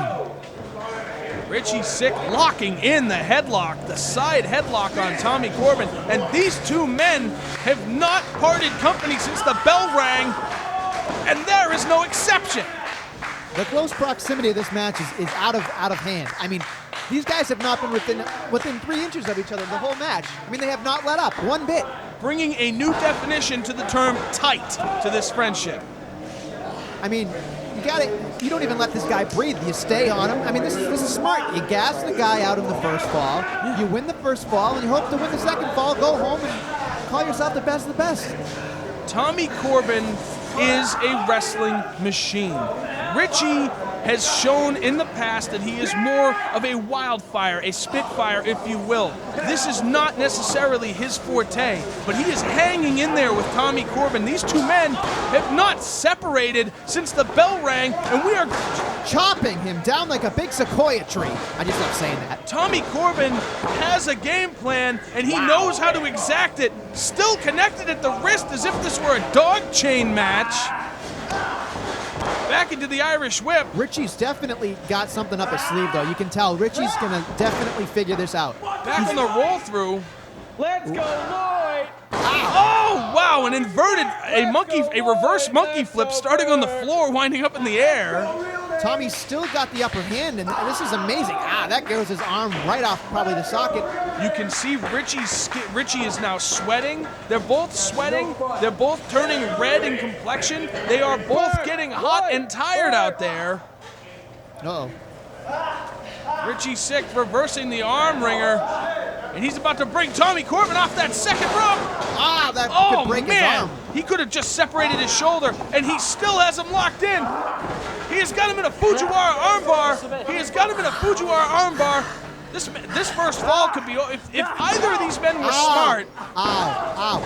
Richy sick, locking in the headlock, the side headlock on Tommy Corbin. And these two men have not parted company since the bell rang, and there is no exception. The close proximity of this match is out of hand. I mean, these guys have not been within 3 inches of each other the whole match. I mean, they have not let up one bit. Bringing a new definition to the term tight to this friendship. I mean, you don't even let this guy breathe. You stay on him. I mean, this is smart. You gas the guy out in the first fall. You win the first fall, and you hope to win the second fall, go home, and call yourself the best of the best. Tommy Corbin is a wrestling machine. Richy has shown in the past that he is more of a wildfire, a spitfire, if you will. This is not necessarily his forte, but he is hanging in there with Tommy Corbin. These two men have not separated since the bell rang, and we are chopping him down like a big sequoia tree. I just love saying that. Tommy Corbin has a game plan, and he knows how to exact it. Still connected at the wrist as if this were a dog chain match. Back into the Irish whip. Richy's definitely got something up his sleeve, though. You can tell Richy's gonna definitely figure this out. Back on the roll through. Let's go, Lloyd! Oh, wow, a reverse monkey flip starting on the floor, winding up in the air. Tommy's still got the upper hand, and this is amazing. That goes his arm right off probably the socket. You can see Richy is now sweating. They're both sweating. They're both turning red in complexion. They are both getting hot and tired out there. Uh-oh. Richy sick, reversing the arm wringer. And he's about to bring Tommy Corbin off that second rope. That could break his arm. He could have just separated his shoulder, and he still has him locked in. He has got him in a Fujiwara armbar. This first fall could be, if either of these men were smart.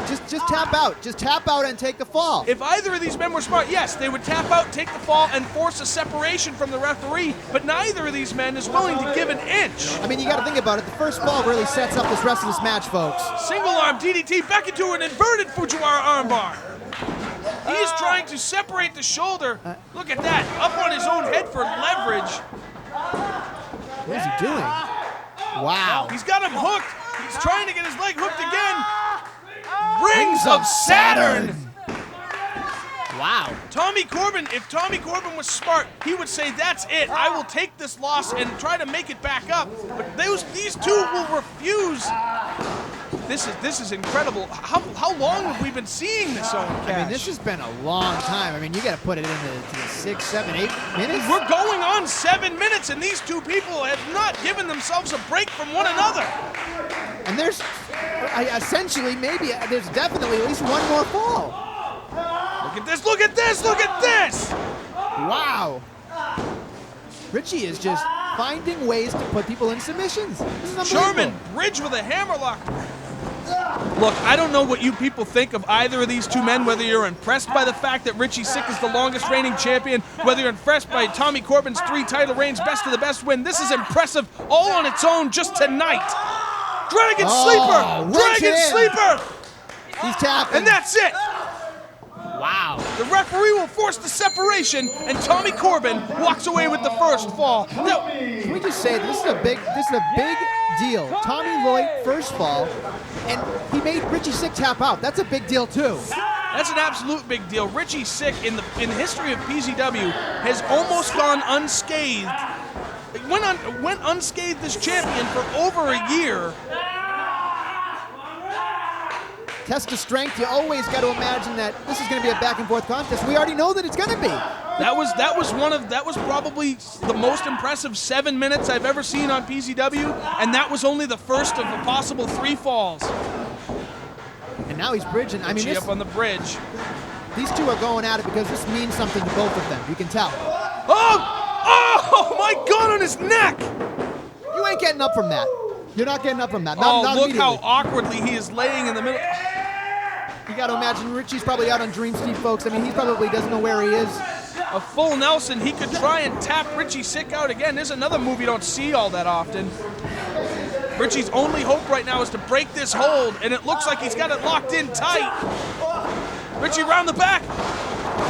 Just tap out. Just tap out and take the fall. If either of these men were smart, yes, they would tap out, take the fall, and force a separation from the referee, but neither of these men is willing to give an inch. I mean, you got to think about it. The first fall really sets up this rest of this match, folks. Single arm DDT back into an inverted Fujiwara armbar. He is trying to separate the shoulder. Look at that, up on his own head for leverage. What is he doing? Wow. He's got him hooked. He's trying to get his leg hooked again. Rings of Saturn. Wow. If Tommy Corbin was smart, he would say, that's it. I will take this loss and try to make it back up. But these two will refuse. This is incredible. How long have we been seeing this on Cash? I mean, this has been a long time. I mean, you got to put it into the 6, 7, 8 minutes. We're going on 7 minutes, and these two people have not given themselves a break from one another. And there's there's definitely at least one more fall. Look at this, look at this, look at this! Wow. Richy is just finding ways to put people in submissions. This is unbelievable. Sherman, bridge with a hammerlock. Look, I don't know what you people think of either of these two men, whether you're impressed by the fact that Richy Sick is the longest reigning champion, whether you're impressed by Tommy Corbin's 3 title reigns, best of the best win. This is impressive all on its own just tonight. Dragon Sleeper! He's tapping. And that's it! Wow. The referee will force the separation, and Tommy Corbin walks away with the first fall. Now, can we just say this is a big deal. Tommy Lloyd first fall, and he made Richy Sick tap out. That's a big deal too. That's an absolute big deal. Richy Sick in the history of PZW has almost gone unscathed. Went unscathed as champion for over a year. Test of strength, you always got to imagine that this is going to be a back and forth contest. We already know that it's going to be. That was probably the most impressive 7 minutes I've ever seen on PZW, and that was only the first of a possible 3 falls. And now he's bridging. I mean, up on the bridge. These two are going at it because this means something to both of them. You can tell. Oh my God, on his neck! You ain't getting up from that. You're not getting up from that. Oh, Not look how immediately. awkwardly he is laying in the middle. You got to imagine Richie's probably out on Dream Street, folks. I mean, he probably doesn't know where he is. A full Nelson, he could try and tap Richy Sick out again. There's another move you don't see all that often. Richie's only hope right now is to break this hold, and it looks like he's got it locked in tight. Richie round the back.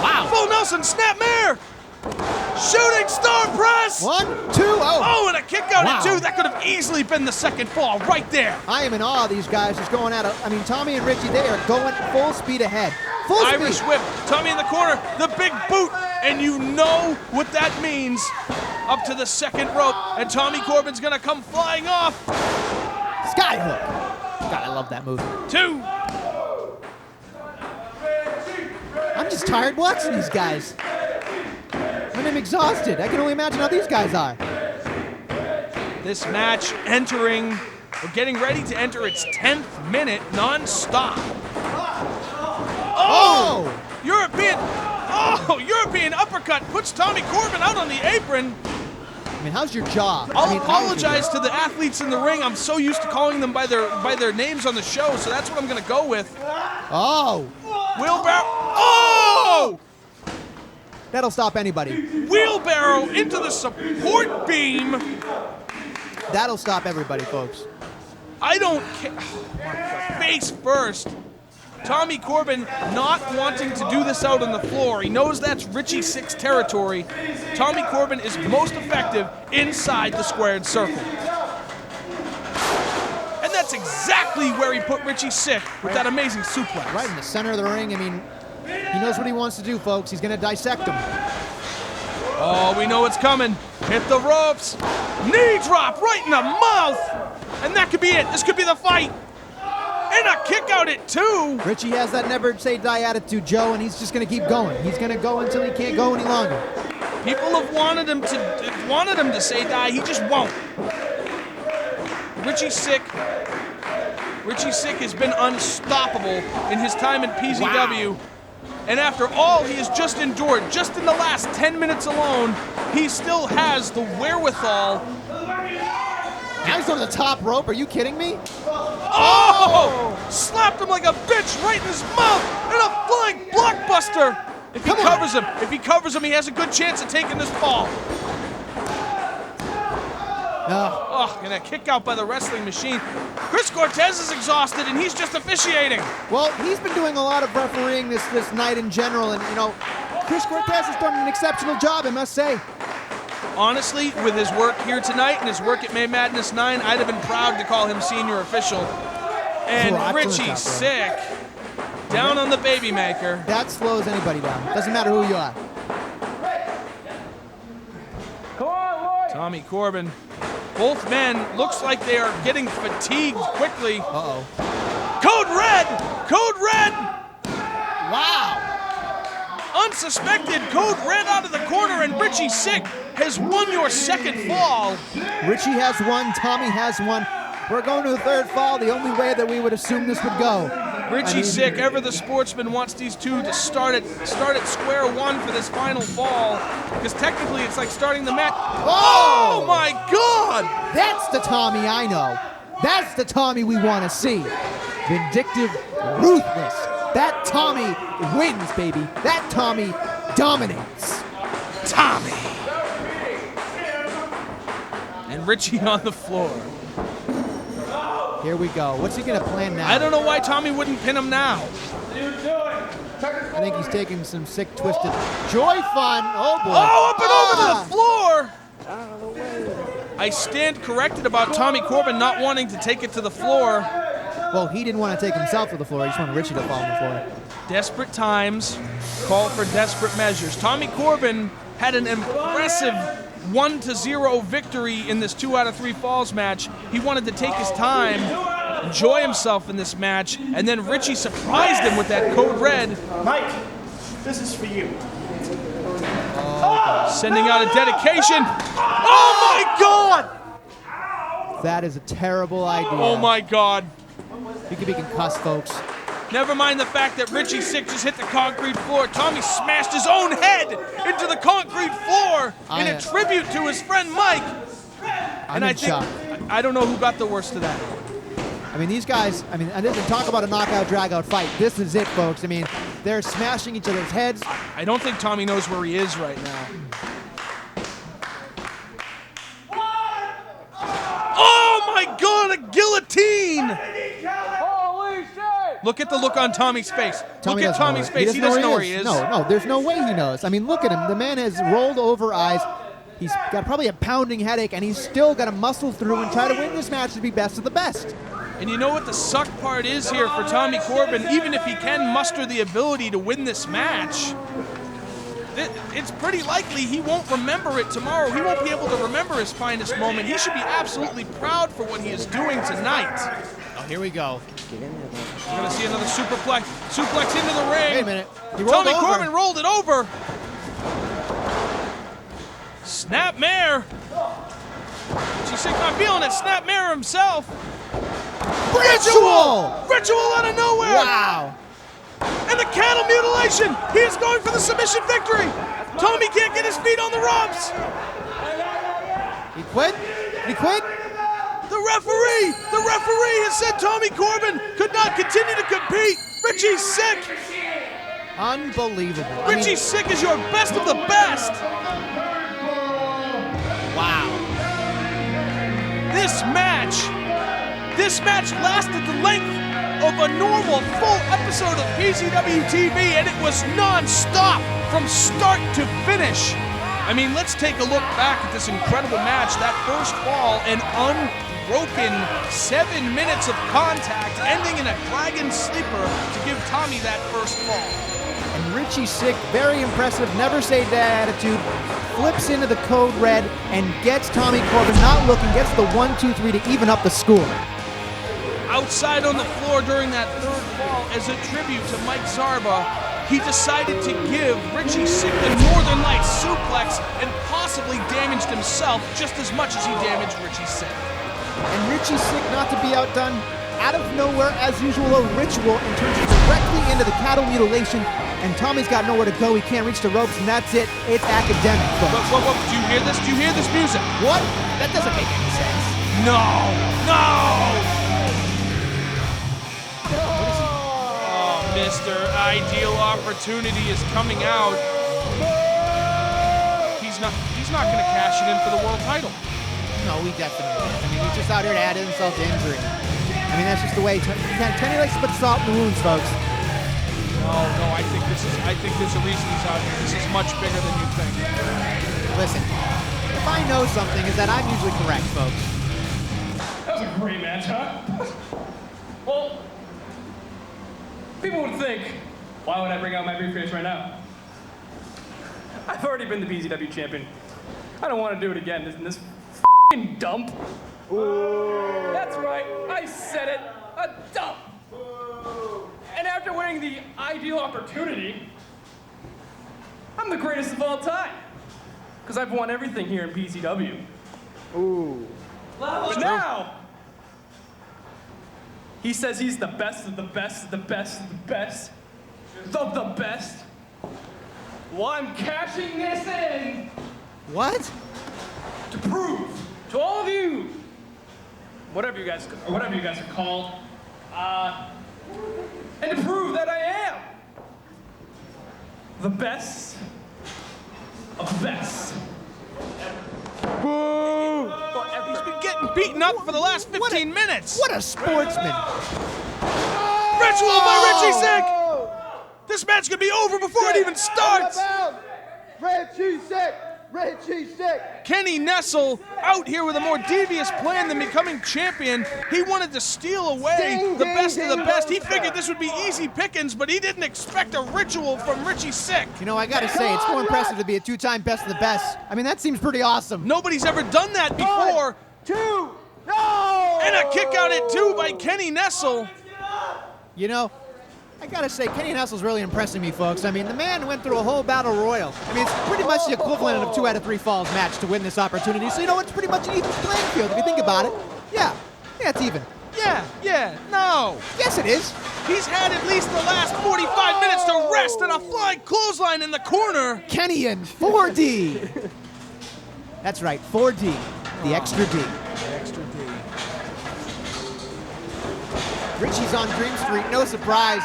Wow. Full Nelson, snap mare. Shooting star press. 1, 2, oh. Oh, and a kick out Wow. at 2. That could have easily been the second fall right there. I am in awe of these guys just going at it. I mean, Tommy and Richie, they are going full speed ahead. Full speed. Irish whip. Tommy in the corner. The big boot. And you know what that means. Up to the second rope. And Tommy Corbin's going to come flying off. Skyhook. God, I love that move. 2. I'm just tired watching these guys. And I'm exhausted. I can only imagine how these guys are. This match entering, or getting ready to enter its 10th minute non-stop. Oh! European uppercut puts Tommy Corbin out on the apron. I mean, how's your jaw? I'll apologize to the athletes in the ring. I'm so used to calling them by their names on the show, so that's what I'm going to go with. Oh! Wheelbarrow. Oh! That'll stop anybody. Wheelbarrow into the support beam. That'll stop everybody, folks. I don't care. Oh, face first. Tommy Corbin not wanting to do this out on the floor. He knows that's Richy Sick's territory. Tommy Corbin is most effective inside the squared circle. And that's exactly where he put Richy Sick with that amazing suplex. Right in the center of the ring. I mean, he knows what he wants to do, folks. He's going to dissect him. Oh, we know it's coming. Hit the ropes. Knee drop right in the mouth. And that could be it. This could be the fight. And a kick out at 2. Richie has that never say die attitude, Joe, and he's just going to keep going. He's going to go until he can't go any longer. People have wanted him to say die. He just won't. Richy Sick has been unstoppable in his time in PZW. Wow. And after all he has just endured, just in the last 10 minutes alone, he still has the wherewithal. Now he's on the top rope. Are you kidding me? Oh! Slapped him like a bitch right in his mouth, and a flying blockbuster. If he covers him, he has a good chance of taking this fall. Oh, and a kick out by the wrestling machine. Chris Cortez is exhausted, and he's just officiating. Well, he's been doing a lot of refereeing this night in general, and, you know, Chris Cortez has done an exceptional job, I must say. Honestly, with his work here tonight and his work at May Madness 9, I'd have been proud to call him senior official. And Richy Sick down on the baby maker. That slows anybody down. Doesn't matter who you are. Tommy Corbin. Both men looks like they are getting fatigued quickly. Uh-oh. Code red! Code red! Wow! Unsuspected code red out of the corner, and Richy Sick has won your second fall. Richie has one, Tommy has one. We're going to the third fall, the only way that we would assume this would go. Richy Sick, ever the sportsman, wants these two to start at square one for this final fall, because technically it's like starting the match. Oh my God! That's the Tommy I know. That's the Tommy we want to see. Vindictive, ruthless. That Tommy wins, baby. That Tommy dominates. Tommy! And Richie on the floor. Here we go. What's he gonna plan now? I don't know why Tommy wouldn't pin him now. I think he's taking some sick, twisted joy fun. Oh boy. Oh, up and over to the floor! I stand corrected about Tommy Corbin not wanting to take it to the floor. Well, he didn't want to take himself to the floor. He just wanted Richie to fall on the floor. Desperate times call for desperate measures. Tommy Corbin had an impressive 1-0 victory in this 2 out of 3 falls match. He wanted to take his time, enjoy himself in this match, and then Richie surprised him with that code red. Mike, this is for you. Sending out a dedication. Oh my God! That is a terrible idea. Oh my God. He could be concussed, folks. Never mind the fact that Richy Sick just hit the concrete floor. Tommy smashed his own head into the concrete floor in a tribute to his friend Mike. I'm in shock. I don't know who got the worst of that. I mean, these guys, I mean, and talk about a knockout, drag-out fight. This is it, folks. I mean, they're smashing each other's heads. I don't think Tommy knows where he is right now. Oh my God, a guillotine! Holy shit! Look at the look on Tommy's face. Tommy Look at Tommy's face. He doesn't know where he is. No, there's no way he knows. I mean, look at him. The man has rolled over eyes. He's got probably a pounding headache, and he's still got to muscle through and try to win this match to be best of the best. And you know what the suck part is here for Tommy Corbin? Even if he can muster the ability to win this match, it's pretty likely he won't remember it tomorrow. He won't be able to remember his finest moment. He should be absolutely proud for what he is doing tonight. Oh, here we go. We're going to see another suplex into the ring. Wait a minute. He rolled Tommy over. Corbin rolled it over. Snapmare. She's not feeling it. Snapmare himself. Ritual out of nowhere. Wow. And the cattle mutilation. He is going for the submission victory. Tommy can't get his feet on the ropes. He quit? Did he quit? The referee has said Tommy Corbin could not continue to compete. Richy's sick. Unbelievable. Richy's sick is your best of the best. Wow. This match lasted the length of a normal full episode of PZW TV, and it was non-stop from start to finish. I mean, let's take a look back at this incredible match. That first fall, an unbroken 7 minutes of contact, ending in a dragon sleeper to give Tommy that first fall. And Richy sick, very impressive, never say that attitude, flips into the code red and gets Tommy Corbin not looking, gets the 1-2-3 to even up the score. Outside on the floor during that third fall, as a tribute to Mike Zarba, he decided to give Richy Sick the Northern Lights suplex and possibly damaged himself just as much as he damaged Richy Sick. And Richy Sick, not to be outdone, out of nowhere, as usual, a ritual and turns directly into the cattle mutilation. And Tommy's got nowhere to go. He can't reach the ropes, and that's it. It's academic, folks. Whoa. Do you hear this? Do you hear this music? What? That doesn't make any sense. No! Mr. Ideal Opportunity is coming out. He's not going to cash it in for the world title. No, he definitely is. I mean, he's just out here to add insult to injury. I mean, that's just the way Kenny likes to put salt in the wounds, folks. No, I think there's a reason he's out here. This is much bigger than you think. Listen, if I know something, is that I'm usually correct, folks. That was a great match, huh? Well, people would think, why would I bring out my briefcase right now? I've already been the PZW champion. I don't want to do it again in this f***ing dump. Ooh. That's right, I said it, a dump. Ooh. And after winning the Ideal Opportunity, I'm the greatest of all time. Because I've won everything here in PZW. Ooh. But now, he says he's the best of the best of the best of the best of the best. Well, I'm cashing this in. What? To prove to all of you, whatever you guys are called, and to prove that I am the best of the best. Boo! He's been getting beaten up for the last 15 minutes. What a sportsman! Ritual by Richy Sick. This match could be over before it even starts. Richy Sick. Kenny Nessel out here with a more devious plan than becoming champion. He wanted to steal away the best of the best. He figured this would be easy pickings, but he didn't expect a ritual from Richy Sick. You know, I gotta say, it's more impressive to be a two-time best of the best. I mean, that seems pretty awesome. Nobody's ever done that before. 1, 2, no! And a kick out at 2 by Kenny Nessel. You know, I gotta say, Kenny Nessel's really impressing me, folks. I mean, the man went through a whole battle royal. I mean, it's pretty much the equivalent of 2 out of 3 falls match to win this opportunity. So, you know, it's pretty much an even playing field if you think about it. Yeah, it's even. No. Yes, it is. He's had at least the last 45 minutes to rest and a flying clothesline in the corner. Kenny in 4D. That's right, 4D, the extra D. Richie's on Dream Street, no surprise.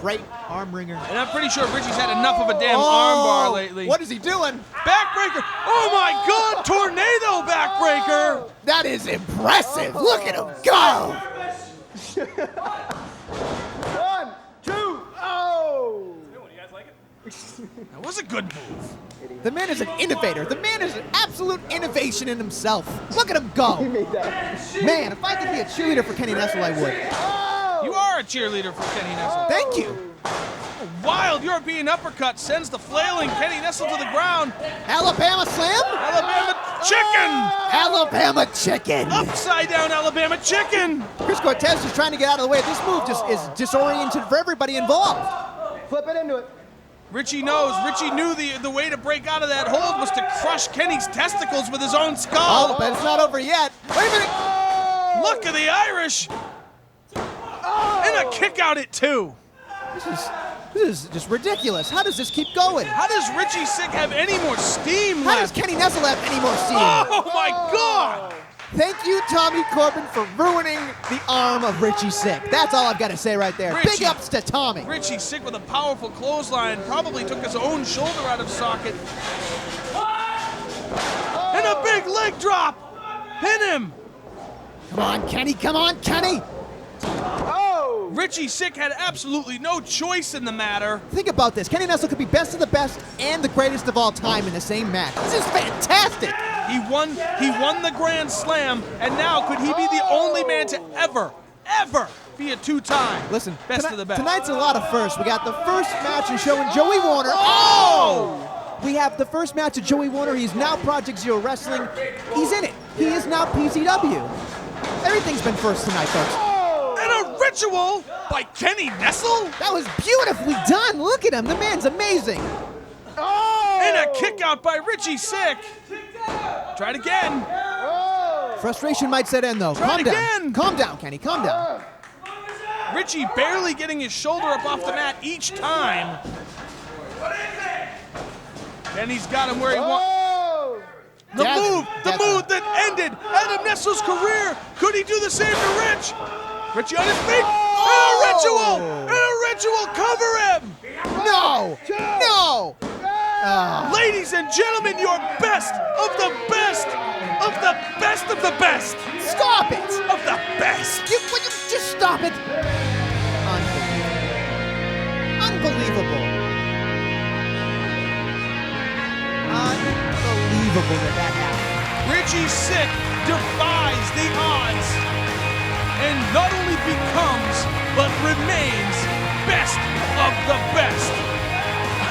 Great arm ringer. And I'm pretty sure Richie's had enough of a damn armbar lately. What is he doing? Backbreaker. Oh my God, tornado backbreaker. That is impressive. Look at him go. 1, 2, oh! You guys like it? That was a good move. The man is an innovator. The man is an absolute innovation in himself. Look at him go. He made that. Man, if I could be a cheerleader for Kenny Nestle, I would. You are a cheerleader for Kenny Nestle. Thank you. A wild European uppercut sends the flailing Kenny Nestle to the ground. Alabama slam? Alabama chicken. Alabama chicken. Upside down Alabama chicken. Chris Cortez is trying to get out of the way. This move just is disoriented for everybody involved. Flip it into it. Richie knows. Richie knew the way to break out of that hold was to crush Kenny's testicles with his own skull. Oh, but it's not over yet. Wait a minute. Look at the Irish. And a kick out at 2. This is just ridiculous. How does this keep going? How does Richie Sick have any more steam How does left? Kenny Nestle have any more steam? Oh my God! Thank you, Tommy Corbin, for ruining the arm of Richie Sick. That's all I've got to say right there. Richie- Big ups to Tommy. Richie Sick with a powerful clothesline probably took his own shoulder out of socket. And a big leg drop! Pin him! Come on, Kenny. Come on, Kenny. Richie Sick had absolutely no choice in the matter. Think about this. Kenny Nestle could be best of the best and the greatest of all time in the same match. This is fantastic. He won the Grand Slam, and now could he be the only man to ever be a 2-time Listen, best of the best? Tonight's a lot of firsts. We got the first match in showing Joey Warner. Oh! We have the first match of Joey Warner. He's now Project Zero Wrestling. He's in it. He is now PZW. Everything's been first tonight, folks. And a ritual by Kenny Nestle? That was beautifully done. Look at him. The man's amazing. And a kick out by Richie Sick. Try it again. Frustration might set in, though. Try Calm it down. again. Calm down, Kenny. Calm down. Richie barely getting his shoulder up off the mat each time. And he's got him where he wants. The move that ended Adam Nestle's career. Could he do the same to Rich? Richie on his feet. And a ritual. Cover him. No. No. Ladies and gentlemen, your best of the best of the best of the best. Stop it. Of the best. Will you just stop it? Unbelievable. Unbelievable that happened. Richie Sick defies the odds and not only becomes, but remains best of the best.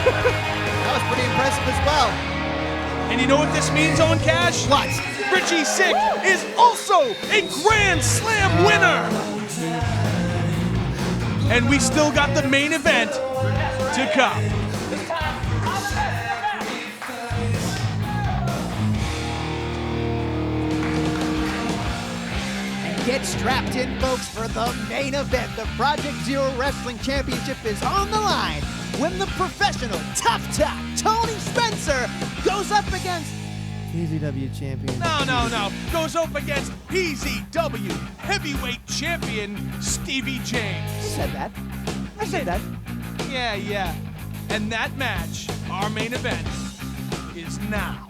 That was pretty impressive as well. And you know what this means, Owen Cash? What? Richie Sick is also a Grand Slam winner. And we still got the main event to come. Get strapped in, folks, for the main event. The Project Zero Wrestling Championship is on the line when the professional tough Tony Spencer goes up against PZW champion. No. Goes up against PZW heavyweight champion Stevie James. I said that. Yeah. And that match, our main event, is now.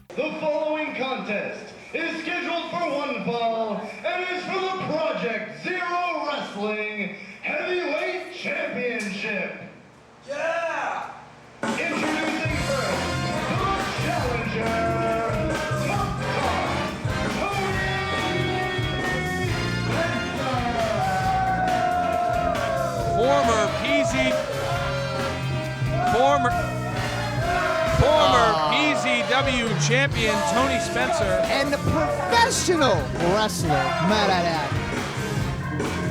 The following contest is scheduled for one fall and is for the Project Zero Wrestling Heavyweight Championship. Yeah! Introducing first, the challenger, Former PZW champion Tony Spencer. And the professional wrestler, might I add.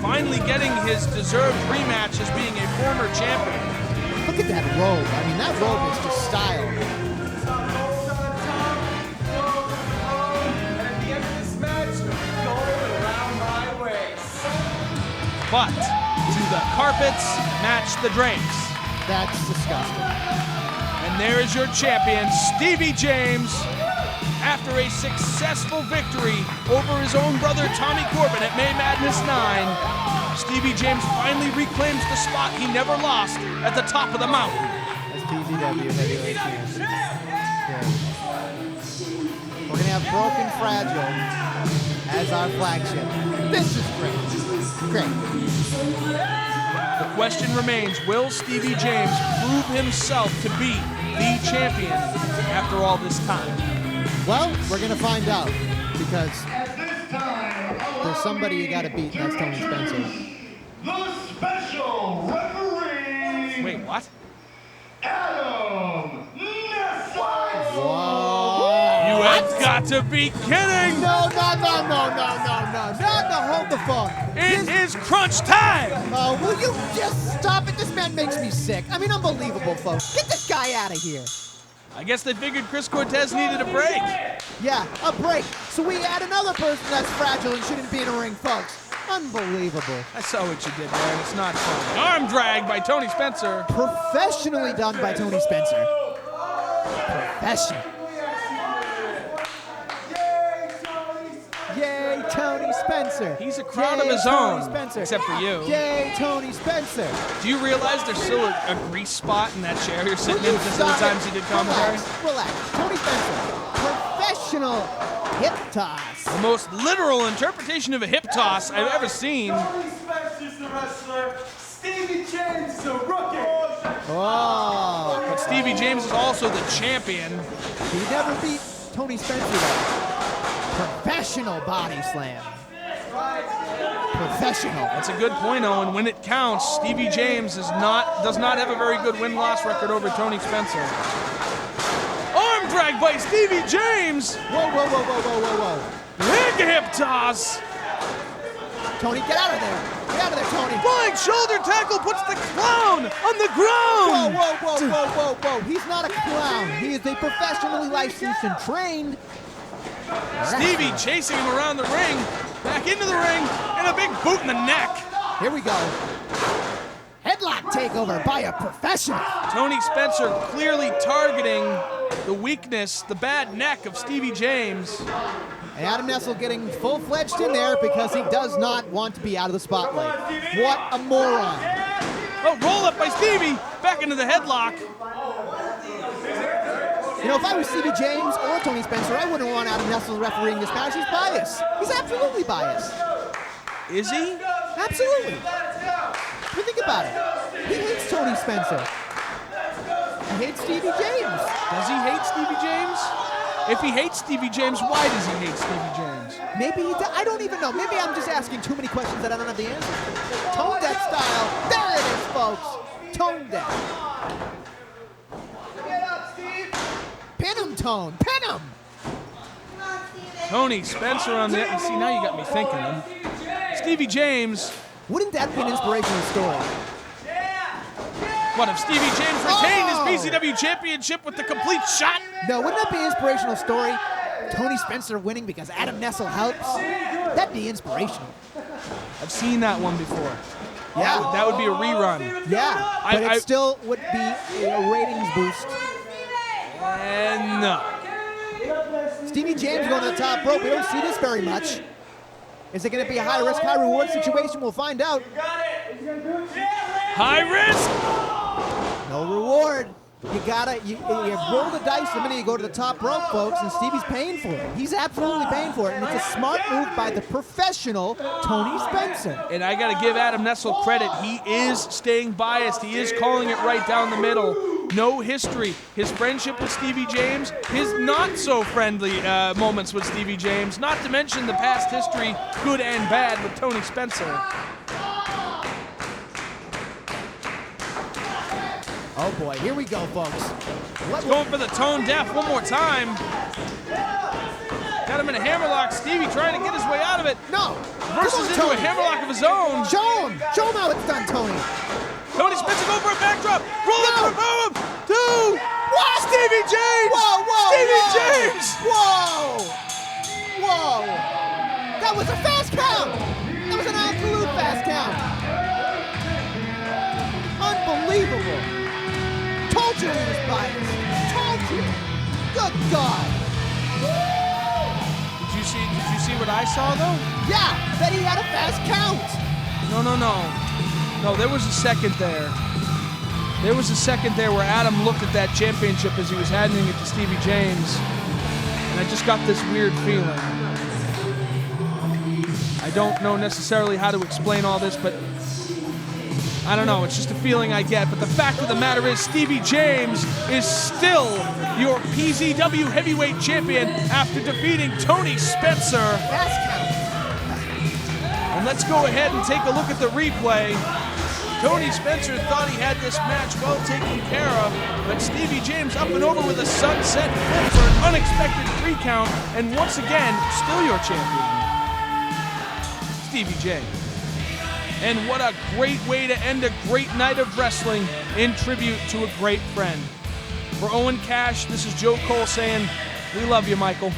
Finally getting his deserved rematch as being a former champion. Look at that robe. I mean, that robe is just style. But to the carpets match the drapes. That's disgusting. And there is your champion, Stevie James, After a successful victory over his own brother Tommy Corbin at May Madness 9, Stevie James finally reclaims the spot he never lost at the top of the mountain. As PZW heavyweight champion. We're gonna have Broken Fragile as our flagship. This is great. Great. The question remains, will Stevie James prove himself to be the champion after all this time? Well, we're gonna find out, because At this time, there's somebody you gotta beat, and that's Tony Spencer. the special referee, Wait, what? Adam Nessel. Whoa! You have got to be kidding! No, hold the phone. It is crunch time! Oh, will you just stop it? This man makes me sick. I mean, unbelievable, folks. Get this guy out of here. I guess they figured Chris Cortez needed a break. Yeah, a break. So we add another person that's fragile and shouldn't be in a ring, folks. Unbelievable. I saw what you did there, and it's not funny. Arm drag by Tony Spencer. Professionally done by Tony Spencer. Professional. Yay, Tony Spencer. He's a crowd of Yay, his Tony own, Spencer. except for you. Yay, Tony Spencer. Do you realize there's still a grease spot in that chair you're sitting in because of the Stop times it. you did commentary? Relax. Tony Spencer. Professional hip toss. The most literal interpretation of a hip toss I've ever seen. Tony Spencer's the wrestler. Stevie James is a rookie. Oh. But Stevie James is also the champion. He never beat Tony Spencer, though. Professional body slam. Professional. That's a good point, Owen. When it counts, Stevie James does not have a very good win-loss record over Tony Spencer. Arm drag by Stevie James. Whoa. Leg hip toss. Tony, get out of there. Get out of there, Tony. Flying shoulder tackle puts the clown on the ground. Whoa. He's not a clown. He is a professionally licensed and trained. Stevie chasing him around the ring, back into the ring, and a big boot in the neck. Here we go. Headlock takeover by a professional. Tony Spencer clearly targeting the weakness, the bad neck of Stevie James. And Adam Nessel getting full-fledged in there because he does not want to be out of the spotlight. What a moron. Oh, roll up by Stevie, back into the headlock. You know, if I was Stevie James or Tony Spencer, I wouldn't want Adam Nessel refereeing this match. He's biased. He's absolutely biased. Is he? Absolutely. I mean, think about it. He hates Tony Spencer. He hates Stevie James. Does he hate Stevie James? If he hates Stevie James, why does he hate Stevie James? Maybe he I don't even know. Maybe I'm just asking too many questions that I don't have the answers to. Tone deaf style. There it is, folks. Tone deaf. Get up, Steve. Pin him, Tone. Pin him. Tony Spencer on the... See, now you got me thinking. Stevie James... Wouldn't that be an inspirational story? What, if Stevie James retained his PZW championship with the complete shot? No, wouldn't that be an inspirational story? Tony Spencer winning because Adam Nessel helps? That'd be inspirational. I've seen that one before. Yeah. That would be a rerun. Yeah, but it still would be a ratings boost. And no. Stevie James going to the top rope. We don't see this very much. Is it going to be a high-risk, high-reward situation? We'll find out. High risk. No reward. You roll the dice the minute you go to the top rope, folks, and Stevie's paying for it. He's absolutely paying for it, and it's a smart move by the professional Tony Spencer. And I got to give Adam Nessel credit. He is staying biased. He is calling it right down the middle. No history. His friendship with Stevie James, his not-so-friendly moments with Stevie James, not to mention the past history, good and bad, with Tony Spencer. Oh boy, here we go, folks. He's going for the tone deaf one more time. Got him in a hammerlock. Stevie trying to get his way out of it. No. Versus into a hammerlock of his own. Show him. Show him how it's done, Tony. Tony Spencer going for a backdrop. Roll it for boom. Two. What? Stevie James. Stevie James. Whoa. That was a fast count. That was an absolute fast count. Unbelievable. Told you he was biased. Told you. Good God. you see what I saw though? Yeah, that he had a fast count. No, there was a second there. There was a second there where Adam looked at that championship as he was handing it to Stevie James, and I just got this weird feeling. I don't know necessarily how to explain all this, but I don't know, it's just a feeling I get. But the fact of the matter is Stevie James is still your PZW heavyweight champion after defeating Tony Spencer. Fast count. And let's go ahead and take a look at the replay. Tony Spencer thought he had this match well taken care of, but Stevie James up and over with a sunset flip for an unexpected 3 count, and once again, still your champion, Stevie James. And what a great way to end a great night of wrestling in tribute to a great friend. For Owen Cash, this is Joe Cole saying, we love you, Michael.